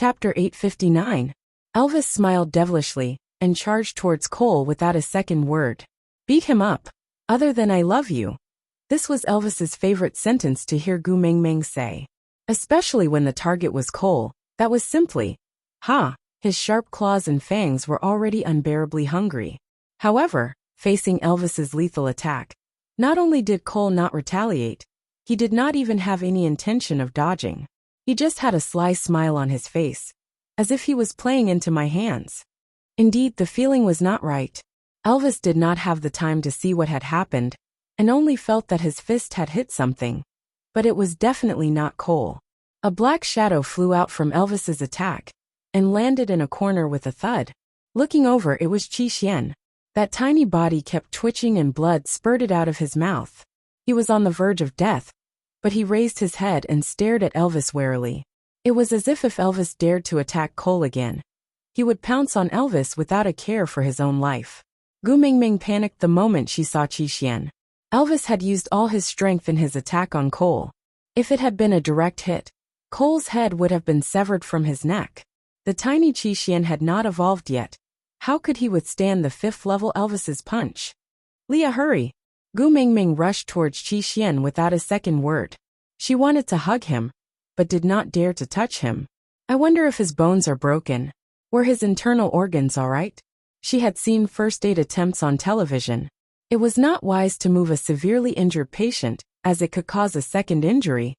Chapter 859. Elvis smiled devilishly and charged towards Cole without a second word. Beat him up. Other than I love you. This was Elvis's favorite sentence to hear Gu Mengmeng say. Especially when the target was Cole, that was simply, ha! His sharp claws and fangs were already unbearably hungry. However, facing Elvis's lethal attack, not only did Cole not retaliate, he did not even have any intention of dodging. He just had a sly smile on his face, as if he was playing into my hands. Indeed, the feeling was not right. Elvis did not have the time to see what had happened, and only felt that his fist had hit something. But it was definitely not Cole. A black shadow flew out from Elvis's attack, and landed in a corner with a thud. Looking over, it was Qi Xian. That tiny body kept twitching and blood spurted out of his mouth. He was on the verge of death, but he raised his head and stared at Elvis warily. It was as if Elvis dared to attack Cole again, he would pounce on Elvis without a care for his own life. Gu Mengmeng panicked the moment she saw Qi Xian. Elvis had used all his strength in his attack on Cole. If it had been a direct hit, Cole's head would have been severed from his neck. The tiny Qi Xian had not evolved yet. How could he withstand the 5th level Elvis's punch? Leah, hurry! Gu Mengmeng rushed towards Qi Xian without a second word. She wanted to hug him, but did not dare to touch him. I wonder if his bones are broken. Were his internal organs all right? She had seen first aid attempts on television. It was not wise to move a severely injured patient, as it could cause a second injury.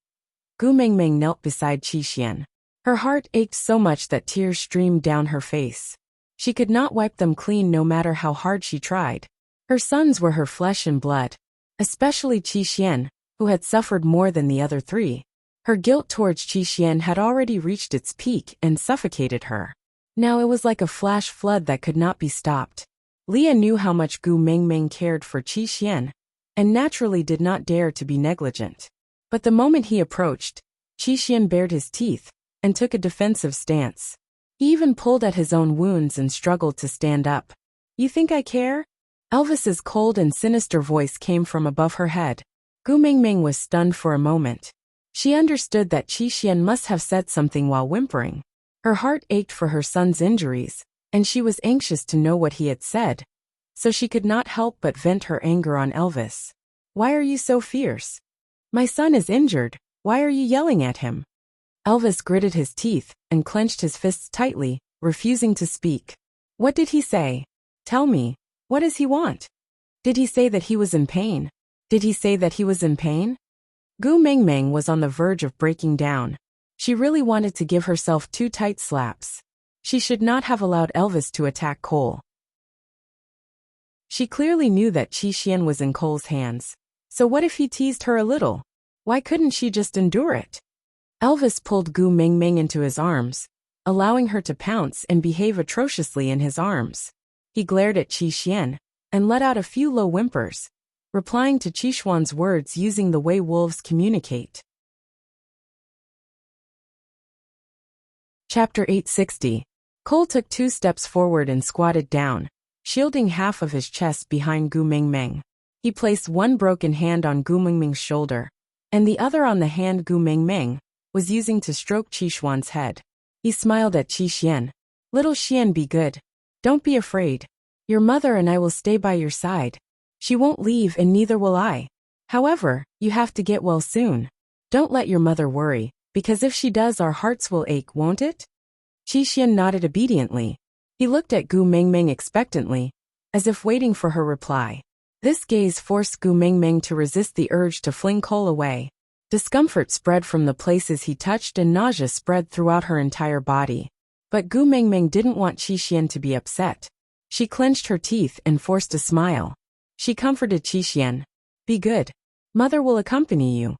Gu Mengmeng knelt beside Qi Xian. Her heart ached so much that tears streamed down her face. She could not wipe them clean no matter how hard she tried. Her sons were her flesh and blood, especially Qi Xian, who had suffered more than the other 3. Her guilt towards Qi Xian had already reached its peak and suffocated her. Now it was like a flash flood that could not be stopped. Leah knew how much Gu Mengmeng cared for Qi Xian, and naturally did not dare to be negligent. But the moment he approached, Qi Xian bared his teeth and took a defensive stance. He even pulled at his own wounds and struggled to stand up. You think I care? Elvis's cold and sinister voice came from above her head. Gu Mengmeng was stunned for a moment. She understood that Qi Xian must have said something while whimpering. Her heart ached for her son's injuries, and she was anxious to know what he had said, so she could not help but vent her anger on Elvis. Why are you so fierce? My son is injured, why are you yelling at him? Elvis gritted his teeth and clenched his fists tightly, refusing to speak. What did he say? Tell me, what does he want? Did he say that he was in pain? Did he say that he was in pain? Gu Mengmeng was on the verge of breaking down. She really wanted to give herself 2 tight slaps. She should not have allowed Elvis to attack Cole. She clearly knew that Qi Xian was in Cole's hands. So what if he teased her a little? Why couldn't she just endure it? Elvis pulled Gu Mengmeng into his arms, allowing her to pounce and behave atrociously in his arms. He glared at Qi Xian and let out a few low whimpers, replying to Qi Xuan's words using the way wolves communicate. Chapter 860. Cole took 2 steps forward and squatted down, shielding half of his chest behind Gu Mengmeng. He placed one broken hand on Gu Mengmeng's shoulder, and the other on the hand Gu Mengmeng was using to stroke Qi Xuan's head. He smiled at Qi Xian. Little Xian, be good. Don't be afraid. Your mother and I will stay by your side. She won't leave and neither will I. However, you have to get well soon. Don't let your mother worry, because if she does our hearts will ache, won't it? Qi Xian nodded obediently. He looked at Gu Mengmeng expectantly, as if waiting for her reply. This gaze forced Gu Mengmeng to resist the urge to fling Cole away. Discomfort spread from the places he touched and nausea spread throughout her entire body. But Gu Mengmeng didn't want Qi Xian to be upset. She clenched her teeth and forced a smile. She comforted Qi Xian. Be good. Mother will accompany you.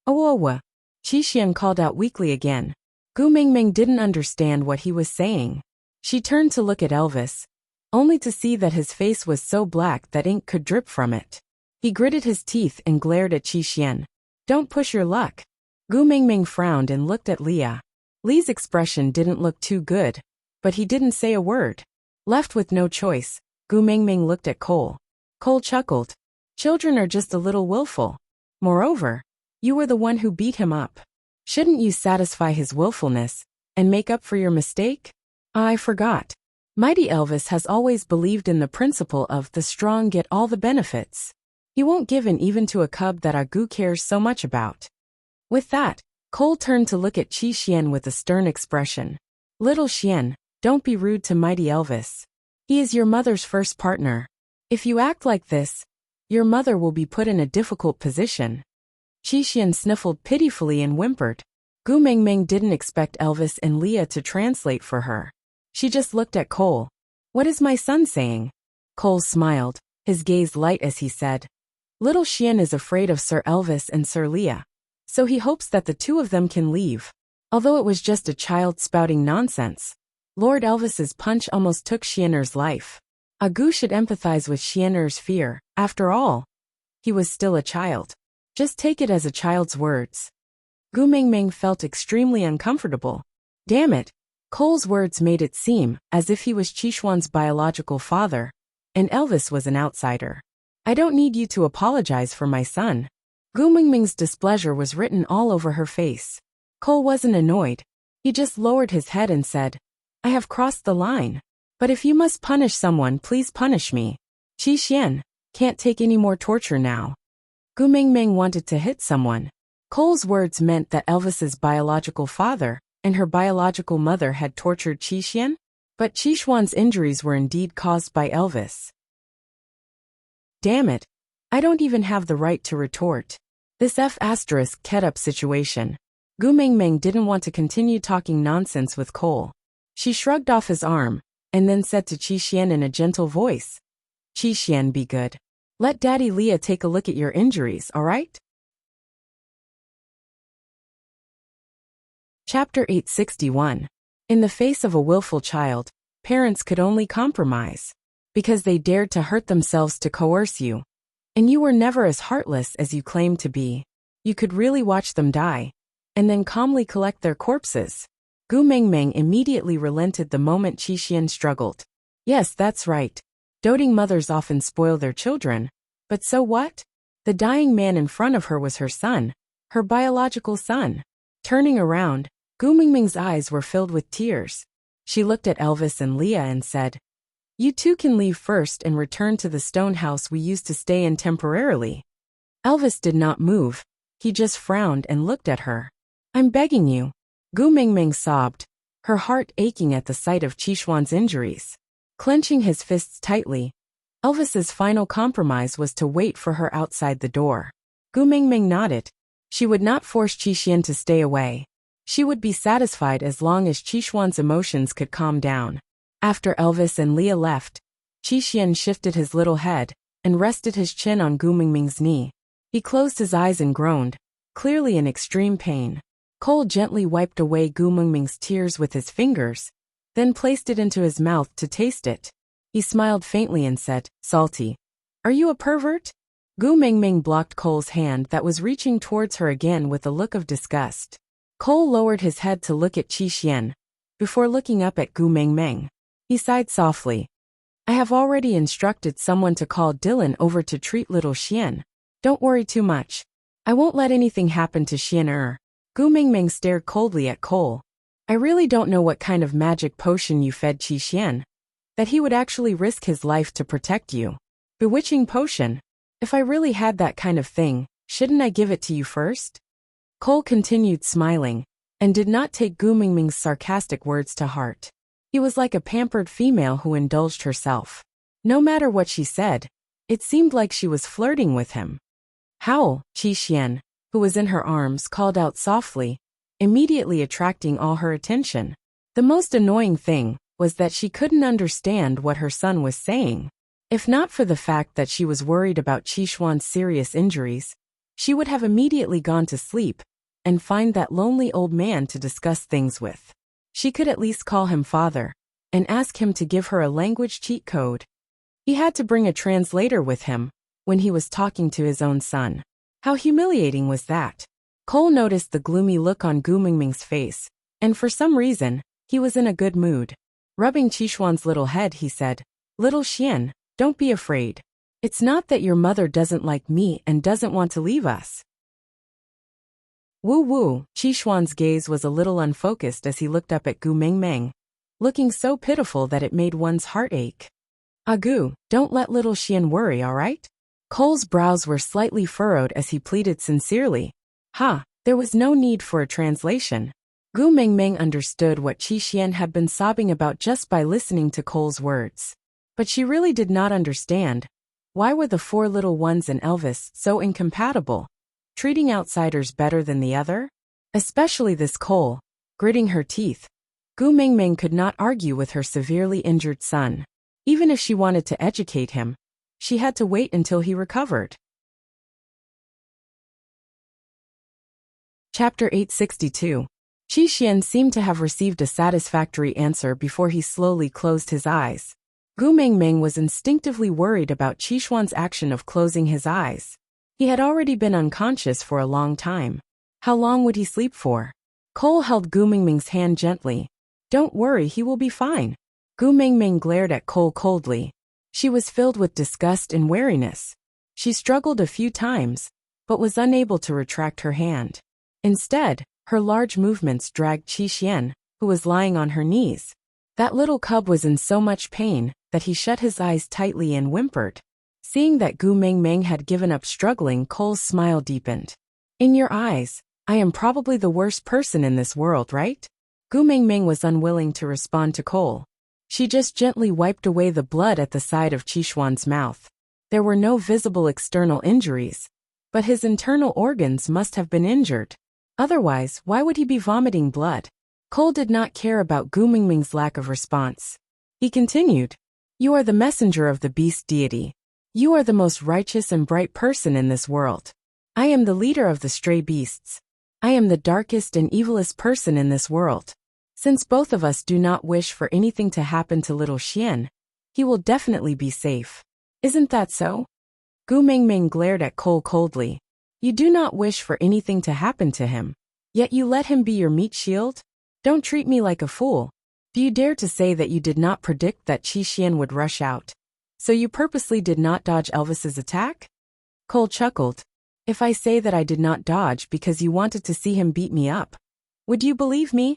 Oh. Qi Xian called out weakly again. Gu Mengmeng didn't understand what he was saying. She turned to look at Elvis, only to see that his face was so black that ink could drip from it. He gritted his teeth and glared at Qi Xian. Don't push your luck. Gu Mengmeng frowned and looked at Leah. Lee's expression didn't look too good, but he didn't say a word. Left with no choice, Gu Mengmeng looked at Cole. Cole chuckled. Children are just a little willful. Moreover, you were the one who beat him up. Shouldn't you satisfy his willfulness, And make up for your mistake? I forgot. Mighty Elvis has always believed in the principle of the strong get all the benefits. He won't give in even to a cub that Agu cares so much about. With that, Cole turned to look at Chi Xian with a stern expression. Little Xian, don't be rude to Mighty Elvis. He is your mother's first partner. If you act like this, your mother will be put in a difficult position. Chi Xian sniffled pitifully and whimpered. Gu Mingming didn't expect Elvis and Leah to translate for her. She just looked at Cole. What is my son saying? Cole smiled, his gaze light as he said. Little Xian is afraid of Sir Elvis and Sir Leah, so he hopes that the two of them can leave. Although it was just a child spouting nonsense, Lord Elvis's punch almost took Xianer's life. Agu should empathize with Xianer's fear. After all, he was still a child. Just take it as a child's words. Gu Mingming felt extremely uncomfortable. Damn it, Cole's words made it seem as if he was Qishuan's biological father, and Elvis was an outsider. I don't need you to apologize for my son. Gu Mingming's displeasure was written all over her face. Cole wasn't annoyed. He just lowered his head and said, I have crossed the line. But if you must punish someone, please punish me. Qi Xian, can't take any more torture now. Gu Mingming wanted to hit someone. Cole's words meant that Elvis's biological father and her biological mother had tortured Qi Xian, but Qishuan's injuries were indeed caused by Elvis. Damn it, I don't even have the right to retort. This F***ket-up situation. Gu Mingming didn't want to continue talking nonsense with Cole. She shrugged off his arm, and then said to Qi Xian in a gentle voice, Qi Xian, be good. Let Daddy Leah take a look at your injuries, alright? Chapter 861. In the face of a willful child, parents could only compromise. Because they dared to hurt themselves to coerce you. And you were never as heartless as you claimed to be. You could really watch them die, and then calmly collect their corpses. Gu Mingming immediately relented the moment Qi Xian struggled. Yes, that's right. Doting mothers often spoil their children. But so what? The dying man in front of her was her son, her biological son. Turning around, Gu Mingming's eyes were filled with tears. She looked at Elvis and Leah and said, You two can leave first and return to the stone house we used to stay in temporarily. Elvis did not move. He just frowned and looked at her. I'm begging you. Gu Mingming sobbed, her heart aching at the sight of Qishuan's injuries. Clenching his fists tightly, Elvis's final compromise was to wait for her outside the door. Gu Mingming nodded. She would not force Qi Xian to stay away. She would be satisfied as long as Qishuan's emotions could calm down. After Elvis and Leah left, Qi Xian shifted his little head and rested his chin on Gu Mingming's knee. He closed his eyes and groaned, clearly in extreme pain. Cole gently wiped away Gu Mingming's tears with his fingers, then placed it into his mouth to taste it. He smiled faintly and said, Salty. Are you a pervert? Gu Mingming blocked Cole's hand that was reaching towards her again with a look of disgust. Cole lowered his head to look at Qi Xian, before looking up at Gu Mingming. He sighed softly. I have already instructed someone to call Dylan over to treat little Xian. Don't worry too much. I won't let anything happen to Xian. Gu Mingming stared coldly at Cole. I really don't know what kind of magic potion you fed Qi Xian, that he would actually risk his life to protect you. Bewitching potion. If I really had that kind of thing, shouldn't I give it to you first? Cole continued smiling, and did not take Gu Mingming's sarcastic words to heart. He was like a pampered female who indulged herself. No matter what she said, it seemed like she was flirting with him. Howl, Qi Xian, who was in her arms, called out softly, immediately attracting all her attention. The most annoying thing was that she couldn't understand what her son was saying. If not for the fact that she was worried about Qishuan's serious injuries, she would have immediately gone to sleep and find that lonely old man to discuss things with. She could at least call him father and ask him to give her a language cheat code. He had to bring a translator with him when he was talking to his own son. How humiliating was that? Cole noticed the gloomy look on Gu Mingming's face, and for some reason, he was in a good mood. Rubbing Qishuan's little head, he said, Little Xian, don't be afraid. It's not that your mother doesn't like me and doesn't want to leave us. Woo woo, Qixuan's gaze was a little unfocused as he looked up at Gu Mingming, looking so pitiful that it made one's heart ache. Gu, don't let little Xian worry, alright? Cole's brows were slightly furrowed as he pleaded sincerely. There was no need for a translation. Gu Mingming understood what Qi Xian had been sobbing about just by listening to Cole's words. But she really did not understand. Why were the four little ones and Elvis so incompatible, treating outsiders better than the other? Especially this Cole. Gritting her teeth, Gu Mingming could not argue with her severely injured son. Even if she wanted to educate him, she had to wait until he recovered. Chapter 862. Qi Xian seemed to have received a satisfactory answer before he slowly closed his eyes. Gu Mingming was instinctively worried about Qixuan's action of closing his eyes. He had already been unconscious for a long time. How long would he sleep for? Cole held Gu Mingming's hand gently. Don't worry, he will be fine. Gu Mingming glared at Cole coldly. She was filled with disgust and wariness. She struggled a few times, but was unable to retract her hand. Instead, her large movements dragged Qi Xian, who was lying on her knees. That little cub was in so much pain that he shut his eyes tightly and whimpered. Seeing that Gu Mingming had given up struggling, Cole's smile deepened. In your eyes, I am probably the worst person in this world, right? Gu Mingming was unwilling to respond to Cole. She just gently wiped away the blood at the side of Qixuan's mouth. There were no visible external injuries, but his internal organs must have been injured. Otherwise, why would he be vomiting blood? Cole did not care about Gu Mingming's lack of response. He continued, You are the messenger of the beast deity. You are the most righteous and bright person in this world. I am the leader of the stray beasts. I am the darkest and evilest person in this world. Since both of us do not wish for anything to happen to little Xian, he will definitely be safe. Isn't that so? Gu Mingming glared at Cole coldly. You do not wish for anything to happen to him, yet you let him be your meat shield? Don't treat me like a fool. Do you dare to say that you did not predict that Qi Xian would rush out? So you purposely did not dodge Elvis's attack? Cole chuckled. If I say that I did not dodge because you wanted to see him beat me up, would you believe me?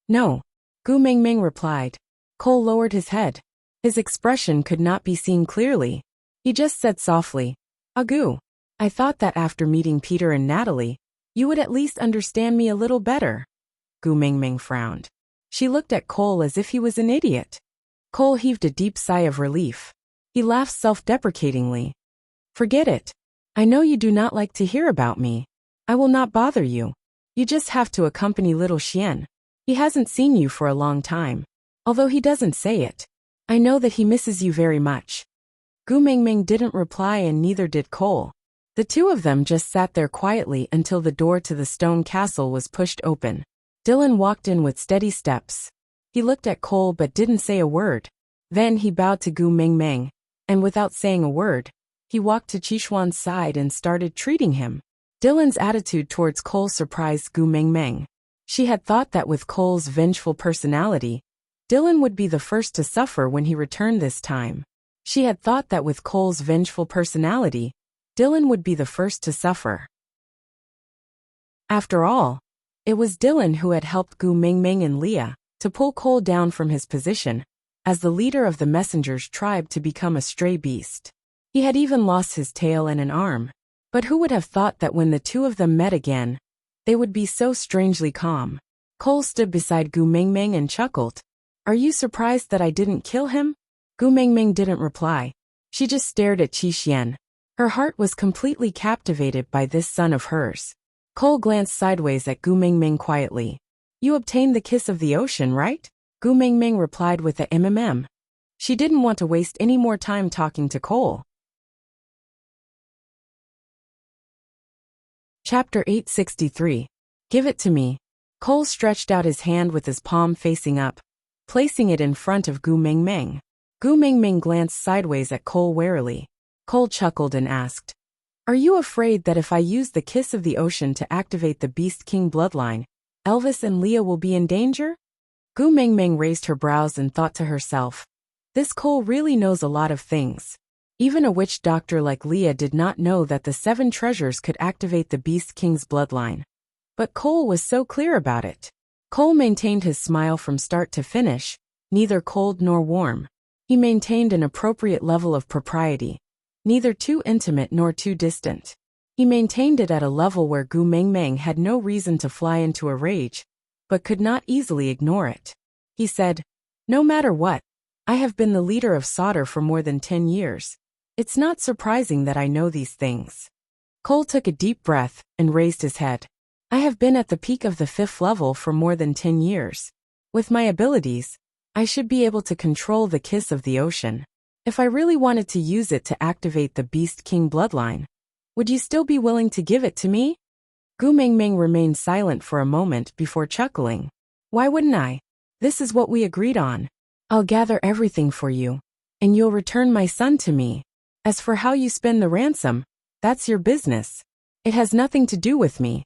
No. Gu Mingming replied. Cole lowered his head. His expression could not be seen clearly. He just said softly, Gu, I thought that after meeting Peter and Natalie, you would at least understand me a little better. Gu Mingming frowned. She looked at Cole as if he was an idiot. Cole heaved a deep sigh of relief. He laughed self-deprecatingly. Forget it. I know you do not like to hear about me. I will not bother you. You just have to accompany little Xian. He hasn't seen you for a long time. Although he doesn't say it. I know that he misses you very much. Gu Mingming didn't reply and neither did Cole. The two of them just sat there quietly until the door to the stone castle was pushed open. Dylan walked in with steady steps. He looked at Cole but didn't say a word. Then he bowed to Gu Mingming, and without saying a word, he walked to Qixuan's side and started treating him. Dylan's attitude towards Cole surprised Gu Mingming. She had thought that with Cole's vengeful personality, Dylan would be the first to suffer when he returned this time. She had thought that with Cole's vengeful personality, Dylan would be the first to suffer. After all, it was Dylan who had helped Gu Mingming and Leah to pull Cole down from his position as the leader of the messenger's tribe to become a stray beast. He had even lost his tail and an arm. But who would have thought that when the two of them met again, they would be so strangely calm? Cole stood beside Gu Mingming and chuckled. Are you surprised that I didn't kill him? Gu Mingming didn't reply. She just stared at Qi Xian. Her heart was completely captivated by this son of hers. Cole glanced sideways at Gu Mingming quietly. You obtained the kiss of the ocean, right? Gu Mingming replied with a mm. She didn't want to waste any more time talking to Cole. Chapter 863. Give it to me. Cole stretched out his hand with his palm facing up, placing it in front of Gu Mingming. Gu Mingming glanced sideways at Cole warily. Cole chuckled and asked, Are you afraid that if I use the kiss of the ocean to activate the Beast King bloodline, Elvis and Leah will be in danger? Gu Mingming raised her brows and thought to herself, This Cole really knows a lot of things. Even a witch doctor like Leah did not know that the 7 treasures could activate the Beast King's bloodline. But Cole was so clear about it. Cole maintained his smile from start to finish, neither cold nor warm. He maintained an appropriate level of propriety, neither too intimate nor too distant. He maintained it at a level where Gu Mengmeng had no reason to fly into a rage, but could not easily ignore it. He said, "No matter what, I have been the leader of solder for more than 10 years. It's not surprising that I know these things." Cole took a deep breath and raised his head. "I have been at the peak of the 5th level for more than 10 years. With my abilities, I should be able to control the kiss of the ocean. If I really wanted to use it to activate the Beast King bloodline, would you still be willing to give it to me?" Gu Mengmeng remained silent for a moment before chuckling. "Why wouldn't I? This is what we agreed on. I'll gather everything for you, and you'll return my son to me. As for how you spend the ransom, that's your business. It has nothing to do with me."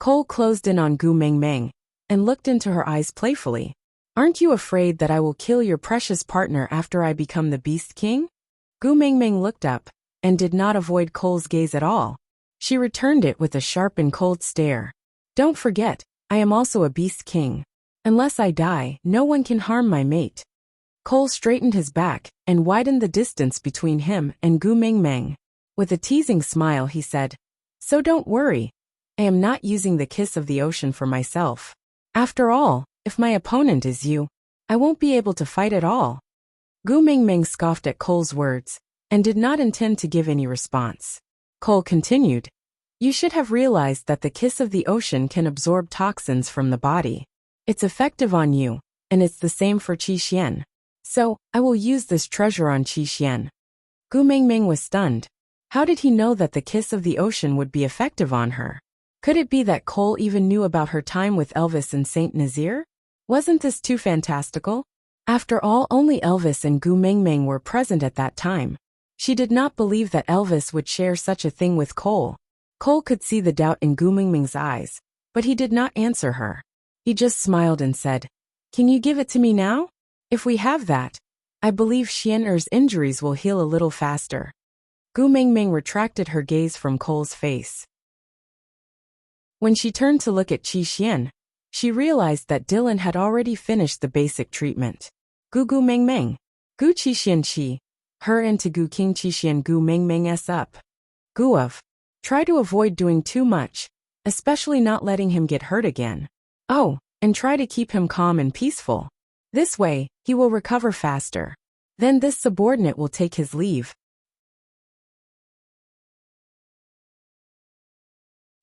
Cole closed in on Gu Mengmeng and looked into her eyes playfully. "Aren't you afraid that I will kill your precious partner after I become the Beast King?" Gu Mengmeng looked up and did not avoid Cole's gaze at all. She returned it with a sharp and cold stare. "Don't forget, I am also a Beast King. Unless I die, no one can harm my mate." Cole straightened his back and widened the distance between him and Gu Mengmeng. With a teasing smile he said, "So don't worry. I am not using the kiss of the ocean for myself. After all, if my opponent is you, I won't be able to fight at all." Gu Mengmeng scoffed at Cole's words and did not intend to give any response. Cole continued, "You should have realized that the kiss of the ocean can absorb toxins from the body. It's effective on you, and it's the same for Qi Xian. So, I will use this treasure on Qi Xian." Gu Mengmeng was stunned. How did he know that the kiss of the ocean would be effective on her? Could it be that Cole even knew about her time with Elvis and Saint Nazir? Wasn't this too fantastical? After all, only Elvis and Gu Mengmeng were present at that time. She did not believe that Elvis would share such a thing with Cole. Cole could see the doubt in Gu Mengmeng's eyes, but he did not answer her. He just smiled and said, "Can you give it to me now? If we have that, I believe Xian'er's injuries will heal a little faster." Gu Mengmeng retracted her gaze from Cole's face. When she turned to look at Qi Xian, she realized that Dylan had already finished the basic treatment. Gu Mengmeng. Gu Qi Xian Qi. Her into Gu King Qi Xian Gu Mengmeng S up. Gu of. Try to avoid doing too much, especially not letting him get hurt again. Oh, and try to keep him calm and peaceful. This way, he will recover faster. Then this subordinate will take his leave.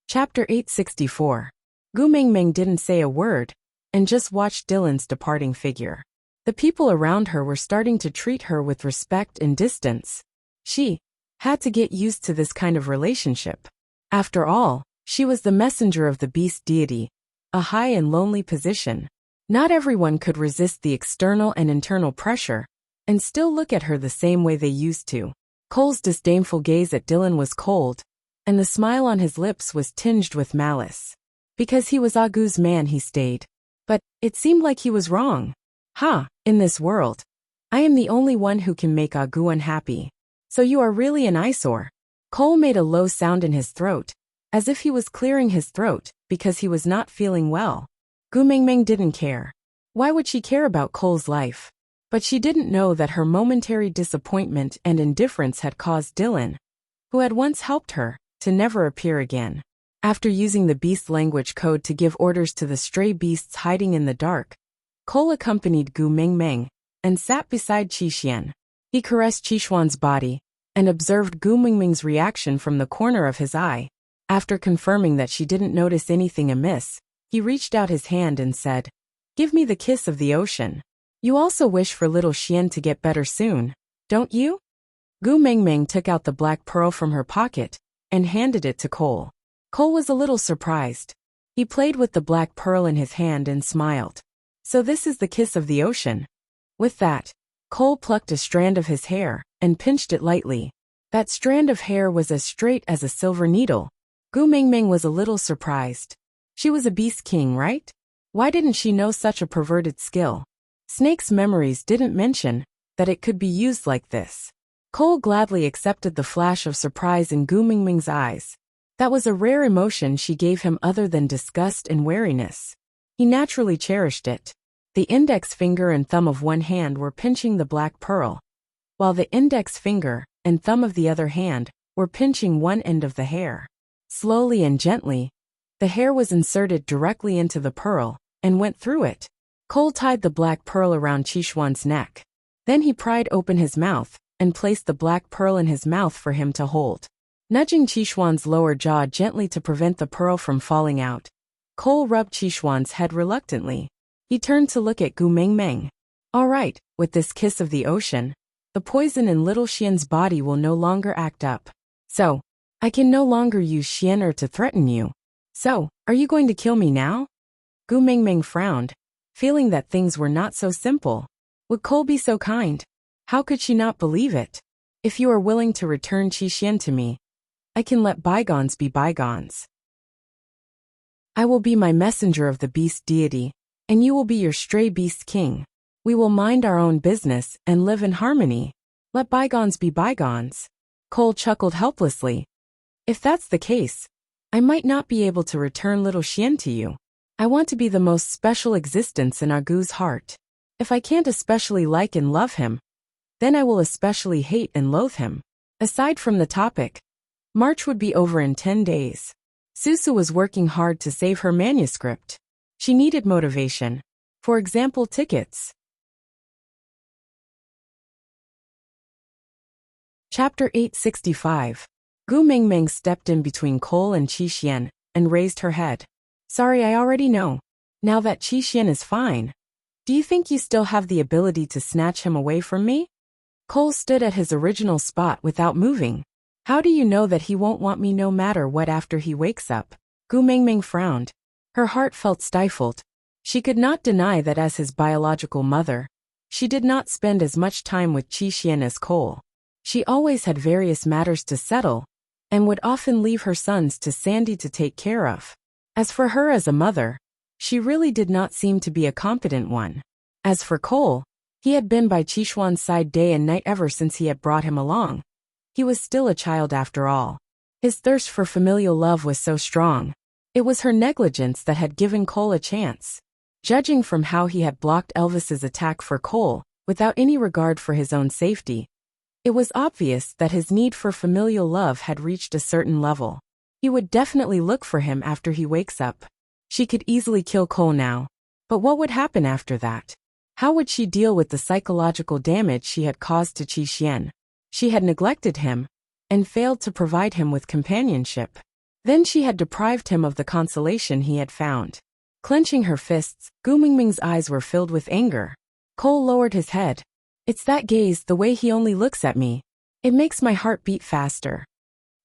Chapter 864. Gu Mengmeng didn't say a word, and just watched Dylan's departing figure. The people around her were starting to treat her with respect and distance. She had to get used to this kind of relationship. After all, she was the messenger of the beast deity, a high and lonely position. Not everyone could resist the external and internal pressure, and still look at her the same way they used to. Cole's disdainful gaze at Dylan was cold, and the smile on his lips was tinged with malice. Because he was Agu's man, he stayed. But it seemed like he was wrong. In this world, I am the only one who can make Agu unhappy. So you are really an eyesore. Cole made a low sound in his throat, as if he was clearing his throat because he was not feeling well. Gu Mengmeng didn't care. Why would she care about Cole's life? But she didn't know that her momentary disappointment and indifference had caused Dylan, who had once helped her, to never appear again. After using the beast language code to give orders to the stray beasts hiding in the dark, Cole accompanied Gu Mengmeng and sat beside Qi Xian. He caressed Qi Xuan's body and observed Gu Mengmeng's reaction from the corner of his eye. After confirming that she didn't notice anything amiss, he reached out his hand and said, "Give me the kiss of the ocean. You also wish for little Xian to get better soon, don't you?" Gu Mengmeng took out the black pearl from her pocket and handed it to Cole. Cole was a little surprised. He played with the black pearl in his hand and smiled. "So this is the kiss of the ocean." With that, Cole plucked a strand of his hair and pinched it lightly. That strand of hair was as straight as a silver needle. Gu Mengmeng was a little surprised. She was a beast king, right? Why didn't she know such a perverted skill? Snake's memories didn't mention that it could be used like this. Cole gladly accepted the flash of surprise in Gu Mengmeng's eyes. That was a rare emotion she gave him other than disgust and wariness. He naturally cherished it. The index finger and thumb of one hand were pinching the black pearl, while the index finger and thumb of the other hand were pinching one end of the hair. Slowly and gently, the hair was inserted directly into the pearl and went through it. Cole tied the black pearl around Qixuan's neck. Then he pried open his mouth and placed the black pearl in his mouth for him to hold. Nudging Qixuan's lower jaw gently to prevent the pearl from falling out, Cole rubbed Qixuan's head reluctantly. He turned to look at Gu Mingming. All right, with this kiss of the ocean, the poison in little Xian's body will no longer act up. So, I can no longer use Xian to threaten you. So, are you going to kill me now? Gu Mingming frowned, feeling that things were not so simple. Would Cole be so kind? How could she not believe it? If you are willing to return Qi Xian to me, I can let bygones be bygones. I will be my messenger of the beast deity, and you will be your stray beast king. We will mind our own business and live in harmony. Let bygones be bygones. Cole chuckled helplessly. If that's the case, I might not be able to return little Xian to you. I want to be the most special existence in Gu's heart. If I can't especially like and love him, then I will especially hate and loathe him. Aside from the topic, March would be over in 10 days. Susu was working hard to save her manuscript. She needed motivation. For example, tickets. Chapter 865. Gu Mingming stepped in between Cole and Qi Xian and raised her head. Sorry, I already know. Now that Qi Xian is fine, do you think you still have the ability to snatch him away from me? Cole stood at his original spot without moving. How do you know that he won't want me no matter what after he wakes up? Gu Mingming frowned. Her heart felt stifled. She could not deny that as his biological mother, she did not spend as much time with Qi Xian as Cole. She always had various matters to settle, and would often leave her sons to Sandy to take care of. As for her as a mother, she really did not seem to be a competent one. As for Cole, he had been by Qixuan's side day and night ever since he had brought him along. He was still a child after all. His thirst for familial love was so strong. It was her negligence that had given Cole a chance. Judging from how he had blocked Elvis's attack for Cole, without any regard for his own safety, it was obvious that his need for familial love had reached a certain level. He would definitely look for him after he wakes up. She could easily kill Cole now. But what would happen after that? How would she deal with the psychological damage she had caused to Qi Xian? She had neglected him and failed to provide him with companionship. Then she had deprived him of the consolation he had found. Clenching her fists, Gu Mingming's eyes were filled with anger. Cole lowered his head. It's that gaze, the way he only looks at me. It makes my heart beat faster.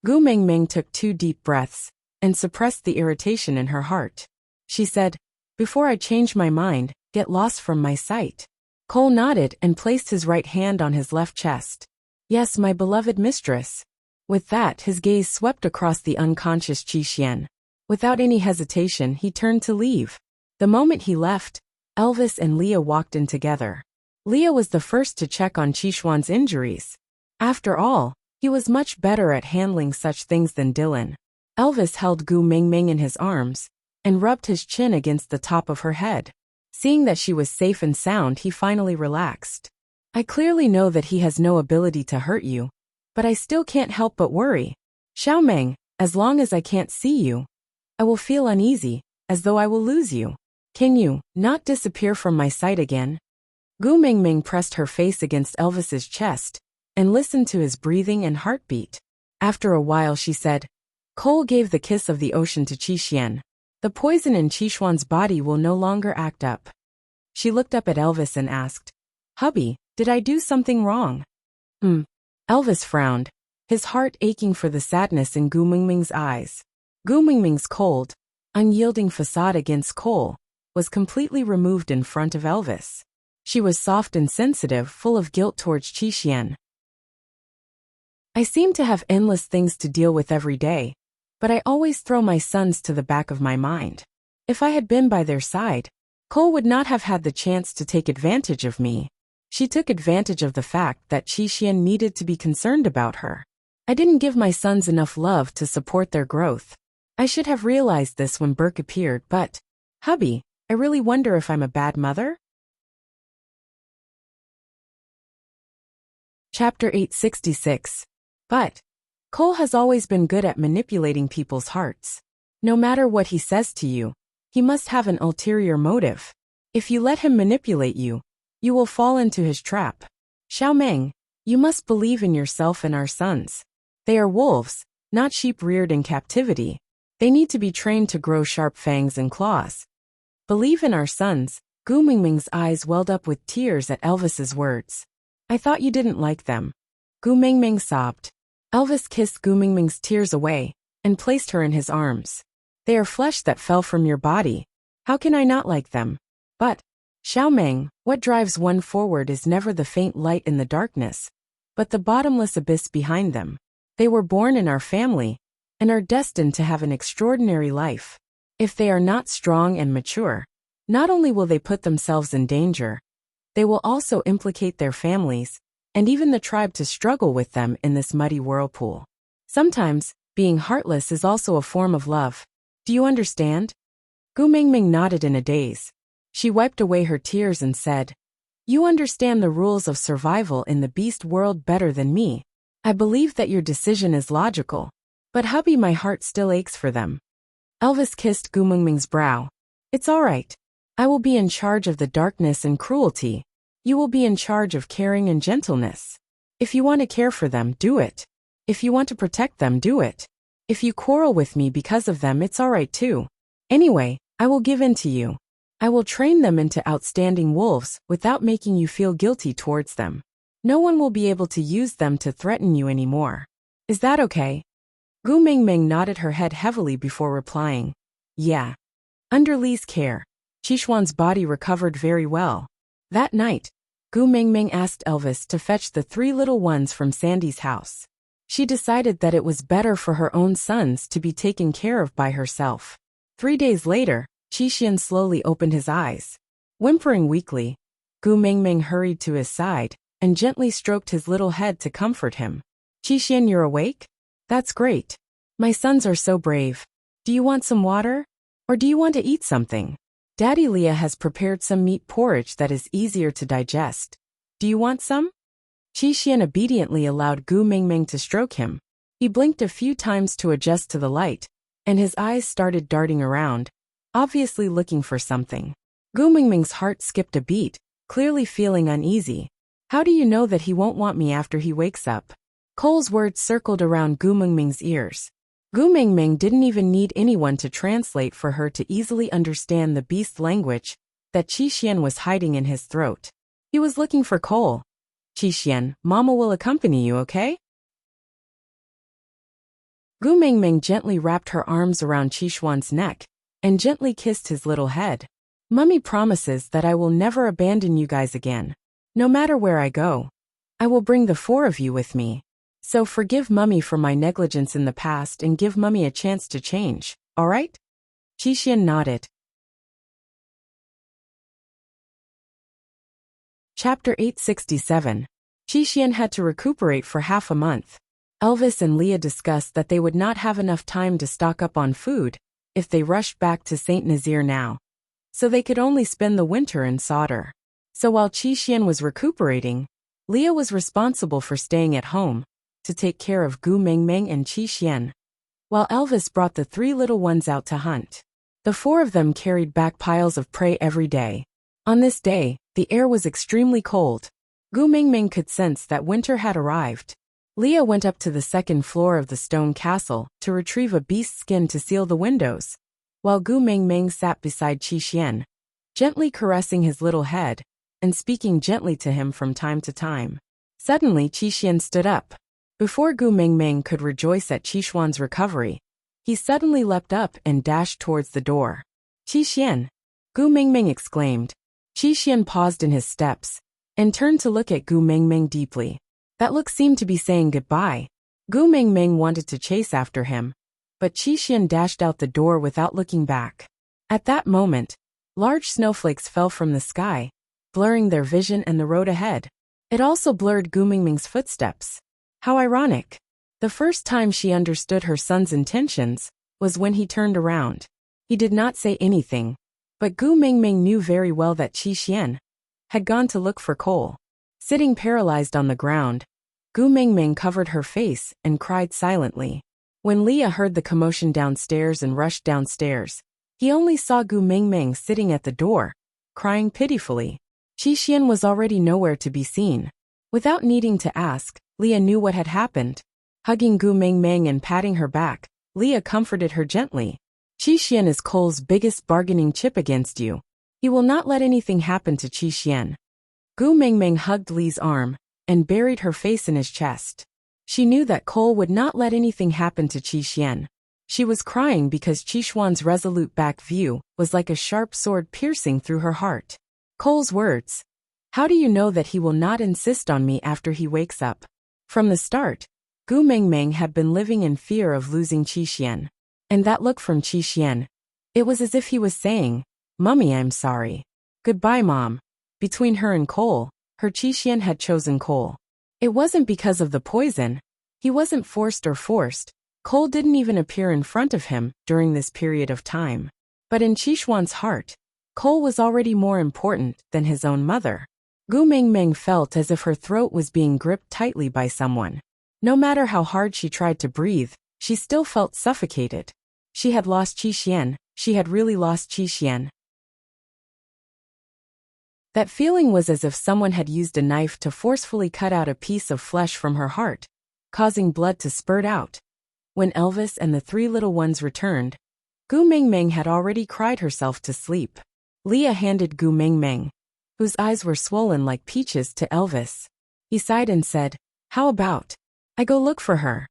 Gu Mingming took 2 deep breaths and suppressed the irritation in her heart. She said, before I change my mind, get lost from my sight. Cole nodded and placed his right hand on his left chest. Yes, my beloved mistress. With that, his gaze swept across the unconscious Qi Xian. Without any hesitation, he turned to leave. The moment he left, Elvis and Leah walked in together. Leah was the first to check on Qixuan's injuries. After all, he was much better at handling such things than Dylan. Elvis held Gu Mingming in his arms and rubbed his chin against the top of her head. Seeing that she was safe and sound, he finally relaxed. I clearly know that he has no ability to hurt you, but I still can't help but worry. Xiaomeng, as long as I can't see you, I will feel uneasy, as though I will lose you. Can you not disappear from my sight again? Gu Mingming pressed her face against Elvis's chest and listened to his breathing and heartbeat. After a while she said, Cole gave the kiss of the ocean to Qi Xian. The poison in Qixuan's body will no longer act up. She looked up at Elvis and asked, Hubby, did I do something wrong? Elvis frowned, his heart aching for the sadness in Gu Mingming's eyes. Gu Mingming's cold, unyielding facade against Cole was completely removed in front of Elvis. She was soft and sensitive, full of guilt towards Qi Xian. I seem to have endless things to deal with every day, but I always throw my sons to the back of my mind. If I had been by their side, Cole would not have had the chance to take advantage of me. She took advantage of the fact that Qi Xian needed to be concerned about her. I didn't give my sons enough love to support their growth. I should have realized this when Burke appeared, but, hubby, I really wonder if I'm a bad mother? Chapter 866. But Cole has always been good at manipulating people's hearts. No matter what he says to you, he must have an ulterior motive. If you let him manipulate you, you will fall into his trap. Xiao Meng, you must believe in yourself and our sons. They are wolves, not sheep reared in captivity. They need to be trained to grow sharp fangs and claws. Believe in our sons. Gu Mingming's eyes welled up with tears at Elvis's words. I thought you didn't like them. Gu Mingming sobbed. Elvis kissed Gu Mingming's tears away and placed her in his arms. They are flesh that fell from your body. How can I not like them? But, Xiao Meng, what drives one forward is never the faint light in the darkness, but the bottomless abyss behind them. They were born in our family and are destined to have an extraordinary life. If they are not strong and mature, not only will they put themselves in danger, they will also implicate their families and even the tribe to struggle with them in this muddy whirlpool. Sometimes, being heartless is also a form of love. Do you understand? Gu Mingming nodded in a daze. She wiped away her tears and said, You understand the rules of survival in the beast world better than me. I believe that your decision is logical. But hubby, my heart still aches for them. Elvis kissed Gu Mingming's brow. It's all right. I will be in charge of the darkness and cruelty. You will be in charge of caring and gentleness. If you want to care for them, do it. If you want to protect them, do it. If you quarrel with me because of them, it's all right too. Anyway, I will give in to you. I will train them into outstanding wolves without making you feel guilty towards them. No one will be able to use them to threaten you anymore. Is that okay? Gu Mingming nodded her head heavily before replying. Yeah. Under Li's care, Qishuan's body recovered very well. That night, Gu Mingming asked Elvis to fetch the 3 little ones from Sandy's house. She decided that it was better for her own sons to be taken care of by herself. 3 days later, Qishuan slowly opened his eyes. Whimpering weakly, Gu Mingming hurried to his side and gently stroked his little head to comfort him. Qishuan, you're awake? That's great. My sons are so brave. Do you want some water? Or do you want to eat something? Daddy Leah has prepared some meat porridge that is easier to digest. Do you want some? Qishuan obediently allowed Gu Mingming to stroke him. He blinked a few times to adjust to the light, and his eyes started darting around, obviously looking for something. Gu Mingming's heart skipped a beat, clearly feeling uneasy. How do you know that he won't want me after he wakes up? Cole's words circled around Gu Mingming's ears. Gu Mingming didn't even need anyone to translate for her to easily understand the beast language that Qishuan was hiding in his throat. He was looking for Cole. Qishuan, Mama will accompany you, okay? Gu Mingming gently wrapped her arms around Qishuan's neck and gently kissed his little head. Mummy promises that I will never abandon you guys again. No matter where I go, I will bring the 4 of you with me. So forgive Mummy for my negligence in the past and give Mummy a chance to change, all right? Qishuan nodded. Chapter 867. Qishuan had to recuperate for half a month. Elvis and Leah discussed that they would not have enough time to stock up on food if they rushed back to St. Nazaire now, so they could only spend the winter in Sauder. So while Qishuan was recuperating, Leah was responsible for staying at home to take care of Gu Mingming and Qishuan, while Elvis brought the 3 little ones out to hunt. The 4 of them carried back piles of prey every day. On this day, the air was extremely cold. Gu Mingming could sense that winter had arrived. Leah went up to the 2nd floor of the stone castle to retrieve a beast skin to seal the windows, while Gu Mingming sat beside Qishuan, gently caressing his little head and speaking gently to him from time to time. Suddenly Qishuan stood up. Before Gu Mingming could rejoice at Qishuan's recovery, he suddenly leapt up and dashed towards the door. Qishuan! Gu Mingming exclaimed. Qishuan paused in his steps and turned to look at Gu Mingming deeply. That look seemed to be saying goodbye. Gu Mingming wanted to chase after him, but Qishuan dashed out the door without looking back. At that moment, large snowflakes fell from the sky, blurring their vision and the road ahead. It also blurred Gu Mingming's footsteps. How ironic. The first time she understood her son's intentions was when he turned around. He did not say anything, but Gu Mingming knew very well that Qi Xian had gone to look for coal. Sitting paralyzed on the ground, Gu Mingming covered her face and cried silently. When Leah heard the commotion downstairs and rushed downstairs, he only saw Gu Mingming sitting at the door, crying pitifully. Qi Xian was already nowhere to be seen. Without needing to ask, Leah knew what had happened. Hugging Gu Mingming and patting her back, Leah comforted her gently. Qi Xian is Cole's biggest bargaining chip against you. He will not let anything happen to Qi Xian. Gu Mingming hugged Lee's arm and buried her face in his chest. She knew that Cole would not let anything happen to Qi Xian. She was crying because Qi Xuan's resolute back view was like a sharp sword piercing through her heart. Cole's words. How do you know that he will not insist on me after he wakes up? From the start, Gu Mingming had been living in fear of losing Qi Xian. And that look from Qi Xian. It was as if he was saying, "Mummy, I'm sorry. Goodbye, Mom." Between her and Cole, her Qi Xian had chosen Cole. It wasn't because of the poison. He wasn't forced. Cole didn't even appear in front of him during this period of time. But in Qi Xuan's heart, Cole was already more important than his own mother. Gu Mingming felt as if her throat was being gripped tightly by someone. No matter how hard she tried to breathe, she still felt suffocated. She had lost Qi Xian. She had really lost Qi Xian. That feeling was as if someone had used a knife to forcefully cut out a piece of flesh from her heart, causing blood to spurt out. When Elvis and the three little ones returned, Gu Mingming had already cried herself to sleep. Leah handed Gu Mingming, whose eyes were swollen like peaches, to Elvis. He sighed and said, "How about I go look for her?"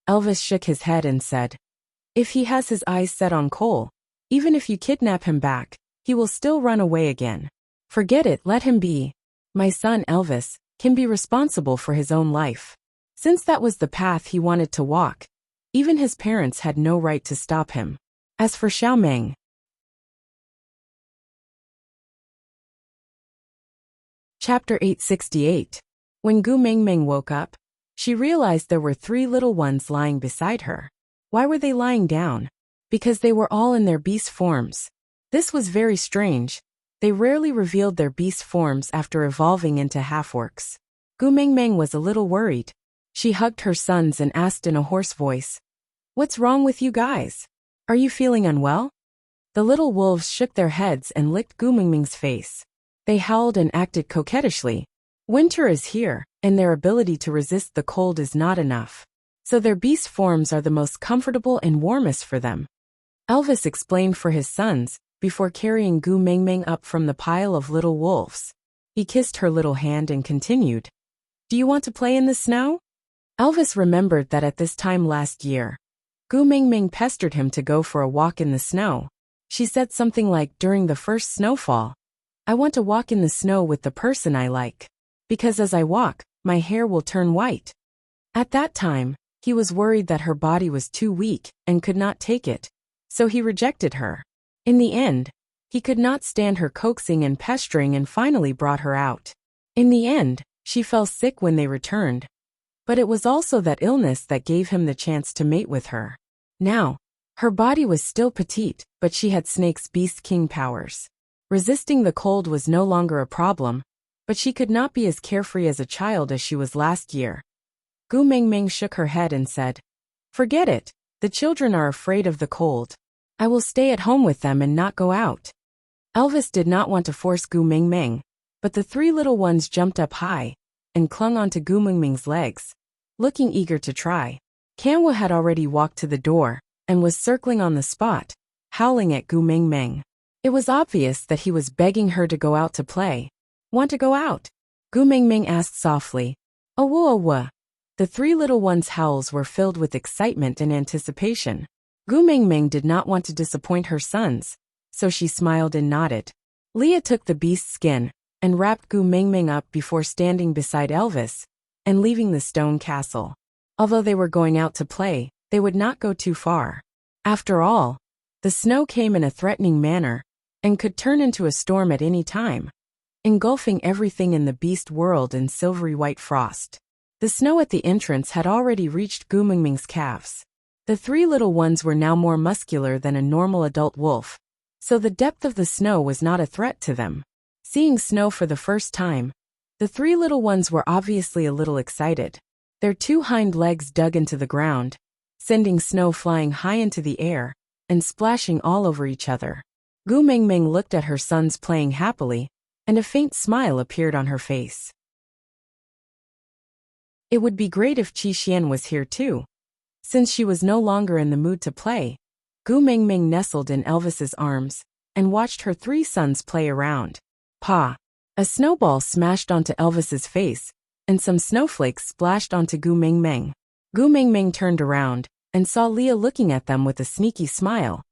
Elvis shook his head and said, "If he has his eyes set on Cole, even if you kidnap him back, he will still run away again. Forget it, let him be. My son Elvis can be responsible for his own life." Since that was the path he wanted to walk, even his parents had no right to stop him. As for Xiaomeng. Chapter 868. When Gu Mingming woke up, she realized there were three little ones lying beside her. Why were they lying down? Because they were all in their beast forms. This was very strange. They rarely revealed their beast forms after evolving into half-orcs. Gu Mingming was a little worried. She hugged her sons and asked in a hoarse voice, "What's wrong with you guys? Are you feeling unwell?" The little wolves shook their heads and licked Gu Mingming's face. They howled and acted coquettishly. Winter is here, and their ability to resist the cold is not enough. So their beast forms are the most comfortable and warmest for them. Elvis explained for his sons, before carrying Gu Mingming up from the pile of little wolves. He kissed her little hand and continued, "Do you want to play in the snow?" Elvis remembered that at this time last year, Gu Mingming pestered him to go for a walk in the snow. She said something like, during the first snowfall, "I want to walk in the snow with the person I like. Because as I walk, my hair will turn white." At that time, he was worried that her body was too weak and could not take it, so he rejected her. In the end, he could not stand her coaxing and pestering and finally brought her out. In the end, she fell sick when they returned. But it was also that illness that gave him the chance to mate with her. Now, her body was still petite, but she had Snake's Beast King powers. Resisting the cold was no longer a problem, but she could not be as carefree as a child as she was last year. Gu Mingming shook her head and said, "Forget it, the children are afraid of the cold. I will stay at home with them and not go out." Elvis did not want to force Gu Mingming, but the three little ones jumped up high and clung onto Gu Mingming's legs, looking eager to try. Kanwa had already walked to the door and was circling on the spot, howling at Gu Mingming. It was obvious that he was begging her to go out to play. "Want to go out?" Gu Mingming asked softly. "Awoo." The three little ones' howls were filled with excitement and anticipation. Gu Mingming did not want to disappoint her sons, so she smiled and nodded. Leah took the beast skin and wrapped Gu Mingming up before standing beside Elvis and leaving the stone castle. Although they were going out to play, they would not go too far. After all, the snow came in a threatening manner and could turn into a storm at any time, engulfing everything in the beast world in silvery white frost. The snow at the entrance had already reached Gu Mingming's calves. The three little ones were now more muscular than a normal adult wolf, so the depth of the snow was not a threat to them. Seeing snow for the first time, the three little ones were obviously a little excited. Their two hind legs dug into the ground, sending snow flying high into the air and splashing all over each other. Gu Mingming looked at her sons playing happily, and a faint smile appeared on her face. It would be great if Qi Xian was here too. Since she was no longer in the mood to play, Gu Mingming nestled in Elvis's arms and watched her three sons play around. Pa! A snowball smashed onto Elvis's face, and some snowflakes splashed onto Gu Mingming. Gu Mingming turned around and saw Leah looking at them with a sneaky smile,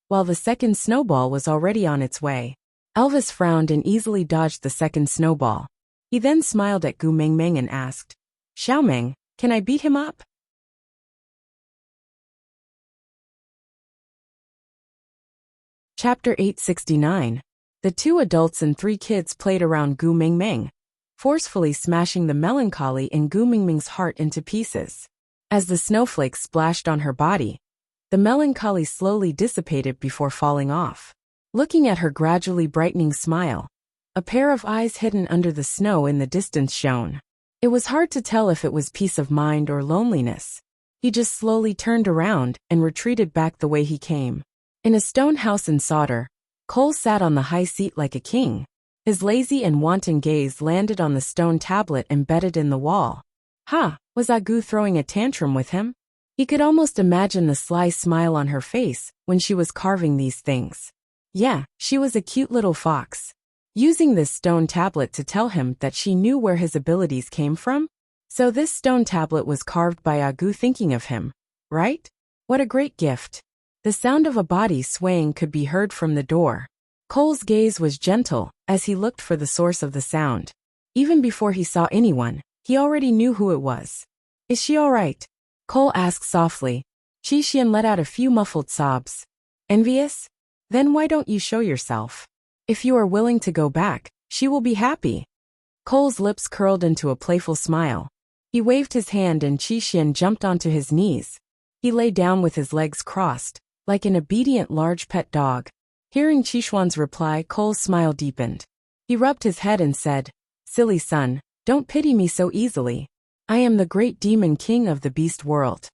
while the second snowball was already on its way. Elvis frowned and easily dodged the second snowball. He then smiled at Gu Mingming and asked, "Xiaoming, can I beat him up?" Chapter 869. The two adults and three kids played around Gu Mingming, forcefully smashing the melancholy in Gu Mingming's heart into pieces. As the snowflakes splashed on her body, the melancholy slowly dissipated before falling off. Looking at her gradually brightening smile, a pair of eyes hidden under the snow in the distance shone. It was hard to tell if it was peace of mind or loneliness. He just slowly turned around and retreated back the way he came. In a stone house in Sauter, Cole sat on the high seat like a king. His lazy and wanton gaze landed on the stone tablet embedded in the wall. Ha! Was Agu throwing a tantrum with him? He could almost imagine the sly smile on her face when she was carving these things. Yeah, she was a cute little fox. Using this stone tablet to tell him that she knew where his abilities came from? So this stone tablet was carved by Agu thinking of him, right? What a great gift. The sound of a body swaying could be heard from the door. Cole's gaze was gentle as he looked for the source of the sound. Even before he saw anyone, he already knew who it was. Is she all right? Cole asked softly. Qi Xian let out a few muffled sobs. Envious? Then why don't you show yourself? If you are willing to go back, she will be happy. Cole's lips curled into a playful smile. He waved his hand and Qi Xian jumped onto his knees. He lay down with his legs crossed, like an obedient large pet dog. Hearing Qi Xuan's reply, Cole's smile deepened. He rubbed his head and said, Silly son, don't pity me so easily. I am the great demon king of the beast world.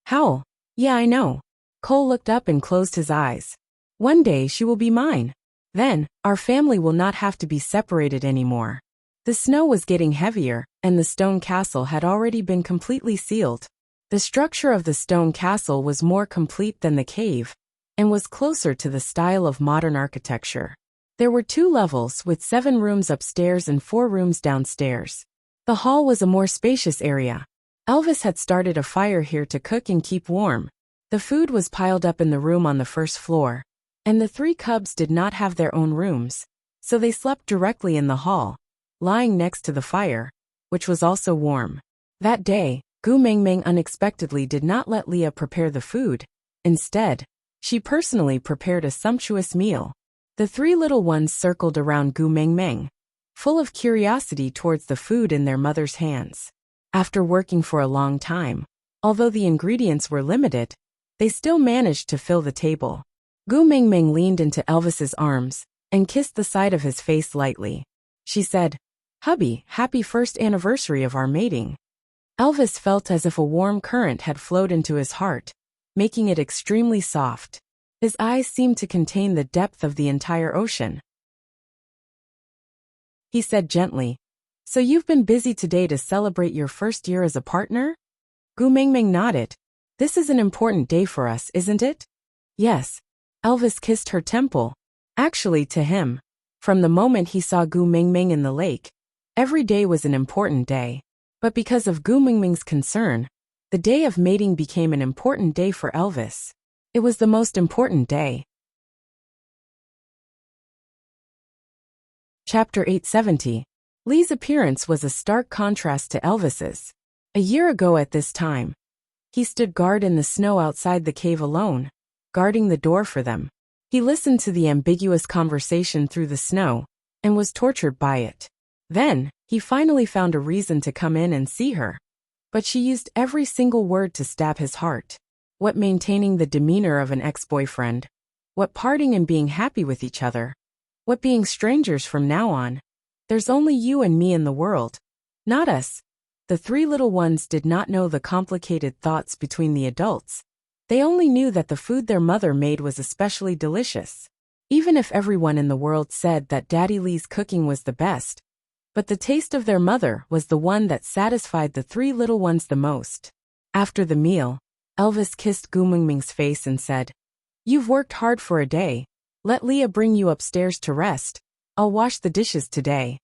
Howl. Yeah, I know. Cole looked up and closed his eyes. One day she will be mine. Then, our family will not have to be separated anymore. The snow was getting heavier, and the stone castle had already been completely sealed. The structure of the stone castle was more complete than the cave, and was closer to the style of modern architecture. There were 2 levels with 7 rooms upstairs and 4 rooms downstairs. The hall was a more spacious area. Elvis had started a fire here to cook and keep warm. The food was piled up in the room on the first floor, and the 3 cubs did not have their own rooms, so they slept directly in the hall, lying next to the fire, which was also warm. That day, Gu Mingming unexpectedly did not let Leah prepare the food. Instead, she personally prepared a sumptuous meal. The 3 little ones circled around Gu Mingming, full of curiosity towards the food in their mother's hands. After working for a long time, although the ingredients were limited, they still managed to fill the table. Gu Mingming leaned into Elvis's arms and kissed the side of his face lightly. She said, Hubby, happy first anniversary of our mating. Elvis felt as if a warm current had flowed into his heart, making it extremely soft. His eyes seemed to contain the depth of the entire ocean. He said gently, So you've been busy today to celebrate your first year as a partner? Gu Mingming nodded. This is an important day for us, isn't it? Yes. Elvis kissed her temple. Actually, to him, from the moment he saw Gu Mingming in the lake, every day was an important day. But because of Gu Mingming's concern, the day of mating became an important day for Elvis. It was the most important day. Chapter 870. Lee's appearance was a stark contrast to Elvis's. A year ago at this time, he stood guard in the snow outside the cave alone, guarding the door for them. He listened to the ambiguous conversation through the snow, and was tortured by it. Then, he finally found a reason to come in and see her. but she used every single word to stab his heart. What maintaining the demeanor of an ex-boyfriend? What parting and being happy with each other? What being strangers from now on? There's only you and me in the world. Not us. The three little ones did not know the complicated thoughts between the adults. They only knew that the food their mother made was especially delicious. Even if everyone in the world said that Daddy Lee's cooking was the best, but the taste of their mother was the one that satisfied the three little ones the most. After the meal, Elvis kissed Gu Mingming's face and said, "You've worked hard for a day. Let Leah bring you upstairs to rest. I'll wash the dishes today."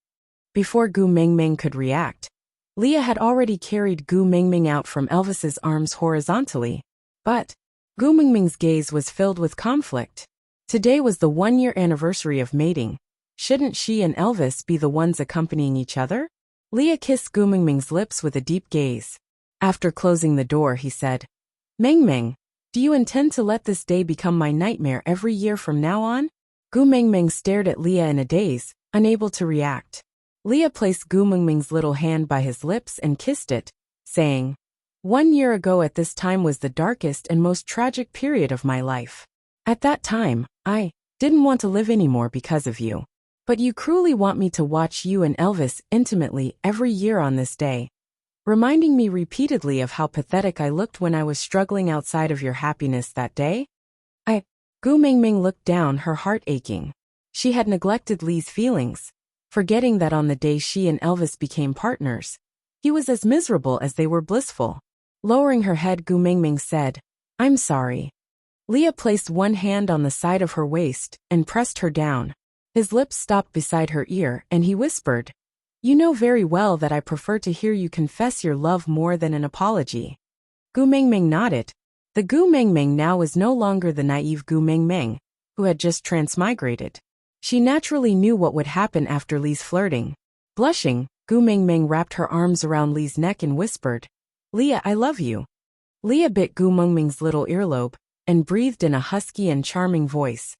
Before Gu Mingming could react, Leah had already carried Gu Mingming out from Elvis's arms horizontally. But Gu Mingming's gaze was filled with conflict. Today was the one-year anniversary of mating. Shouldn't she and Elvis be the ones accompanying each other? Leah kissed Gu Mingming's lips with a deep gaze. After closing the door, he said, "Mingming, do you intend to let this day become my nightmare every year from now on?" Gu Mingming stared at Leah in a daze, unable to react. Leah placed Gu Mingming's little hand by his lips and kissed it, saying, "1 year ago at this time was the darkest and most tragic period of my life. At that time, I didn't want to live anymore because of you. But you cruelly want me to watch you and Elvis intimately every year on this day, reminding me repeatedly of how pathetic I looked when I was struggling outside of your happiness that day?" Gu Mingming looked down, her heart aching. She had neglected Lee's feelings, forgetting that on the day she and Elvis became partners, he was as miserable as they were blissful. Lowering her head, Gu Mingming said, "I'm sorry." Leah placed one hand on the side of her waist and pressed her down. His lips stopped beside her ear and he whispered, "You know very well that I prefer to hear you confess your love more than an apology." Gu Mingming nodded. The Gu Mingming now was no longer the naive Gu Mingming, who had just transmigrated. She naturally knew what would happen after Lee's flirting. Blushing, Gu Mingming wrapped her arms around Lee's neck and whispered, "Leah, I love you." Leah bit Gu Mingming's little earlobe and breathed in a husky and charming voice,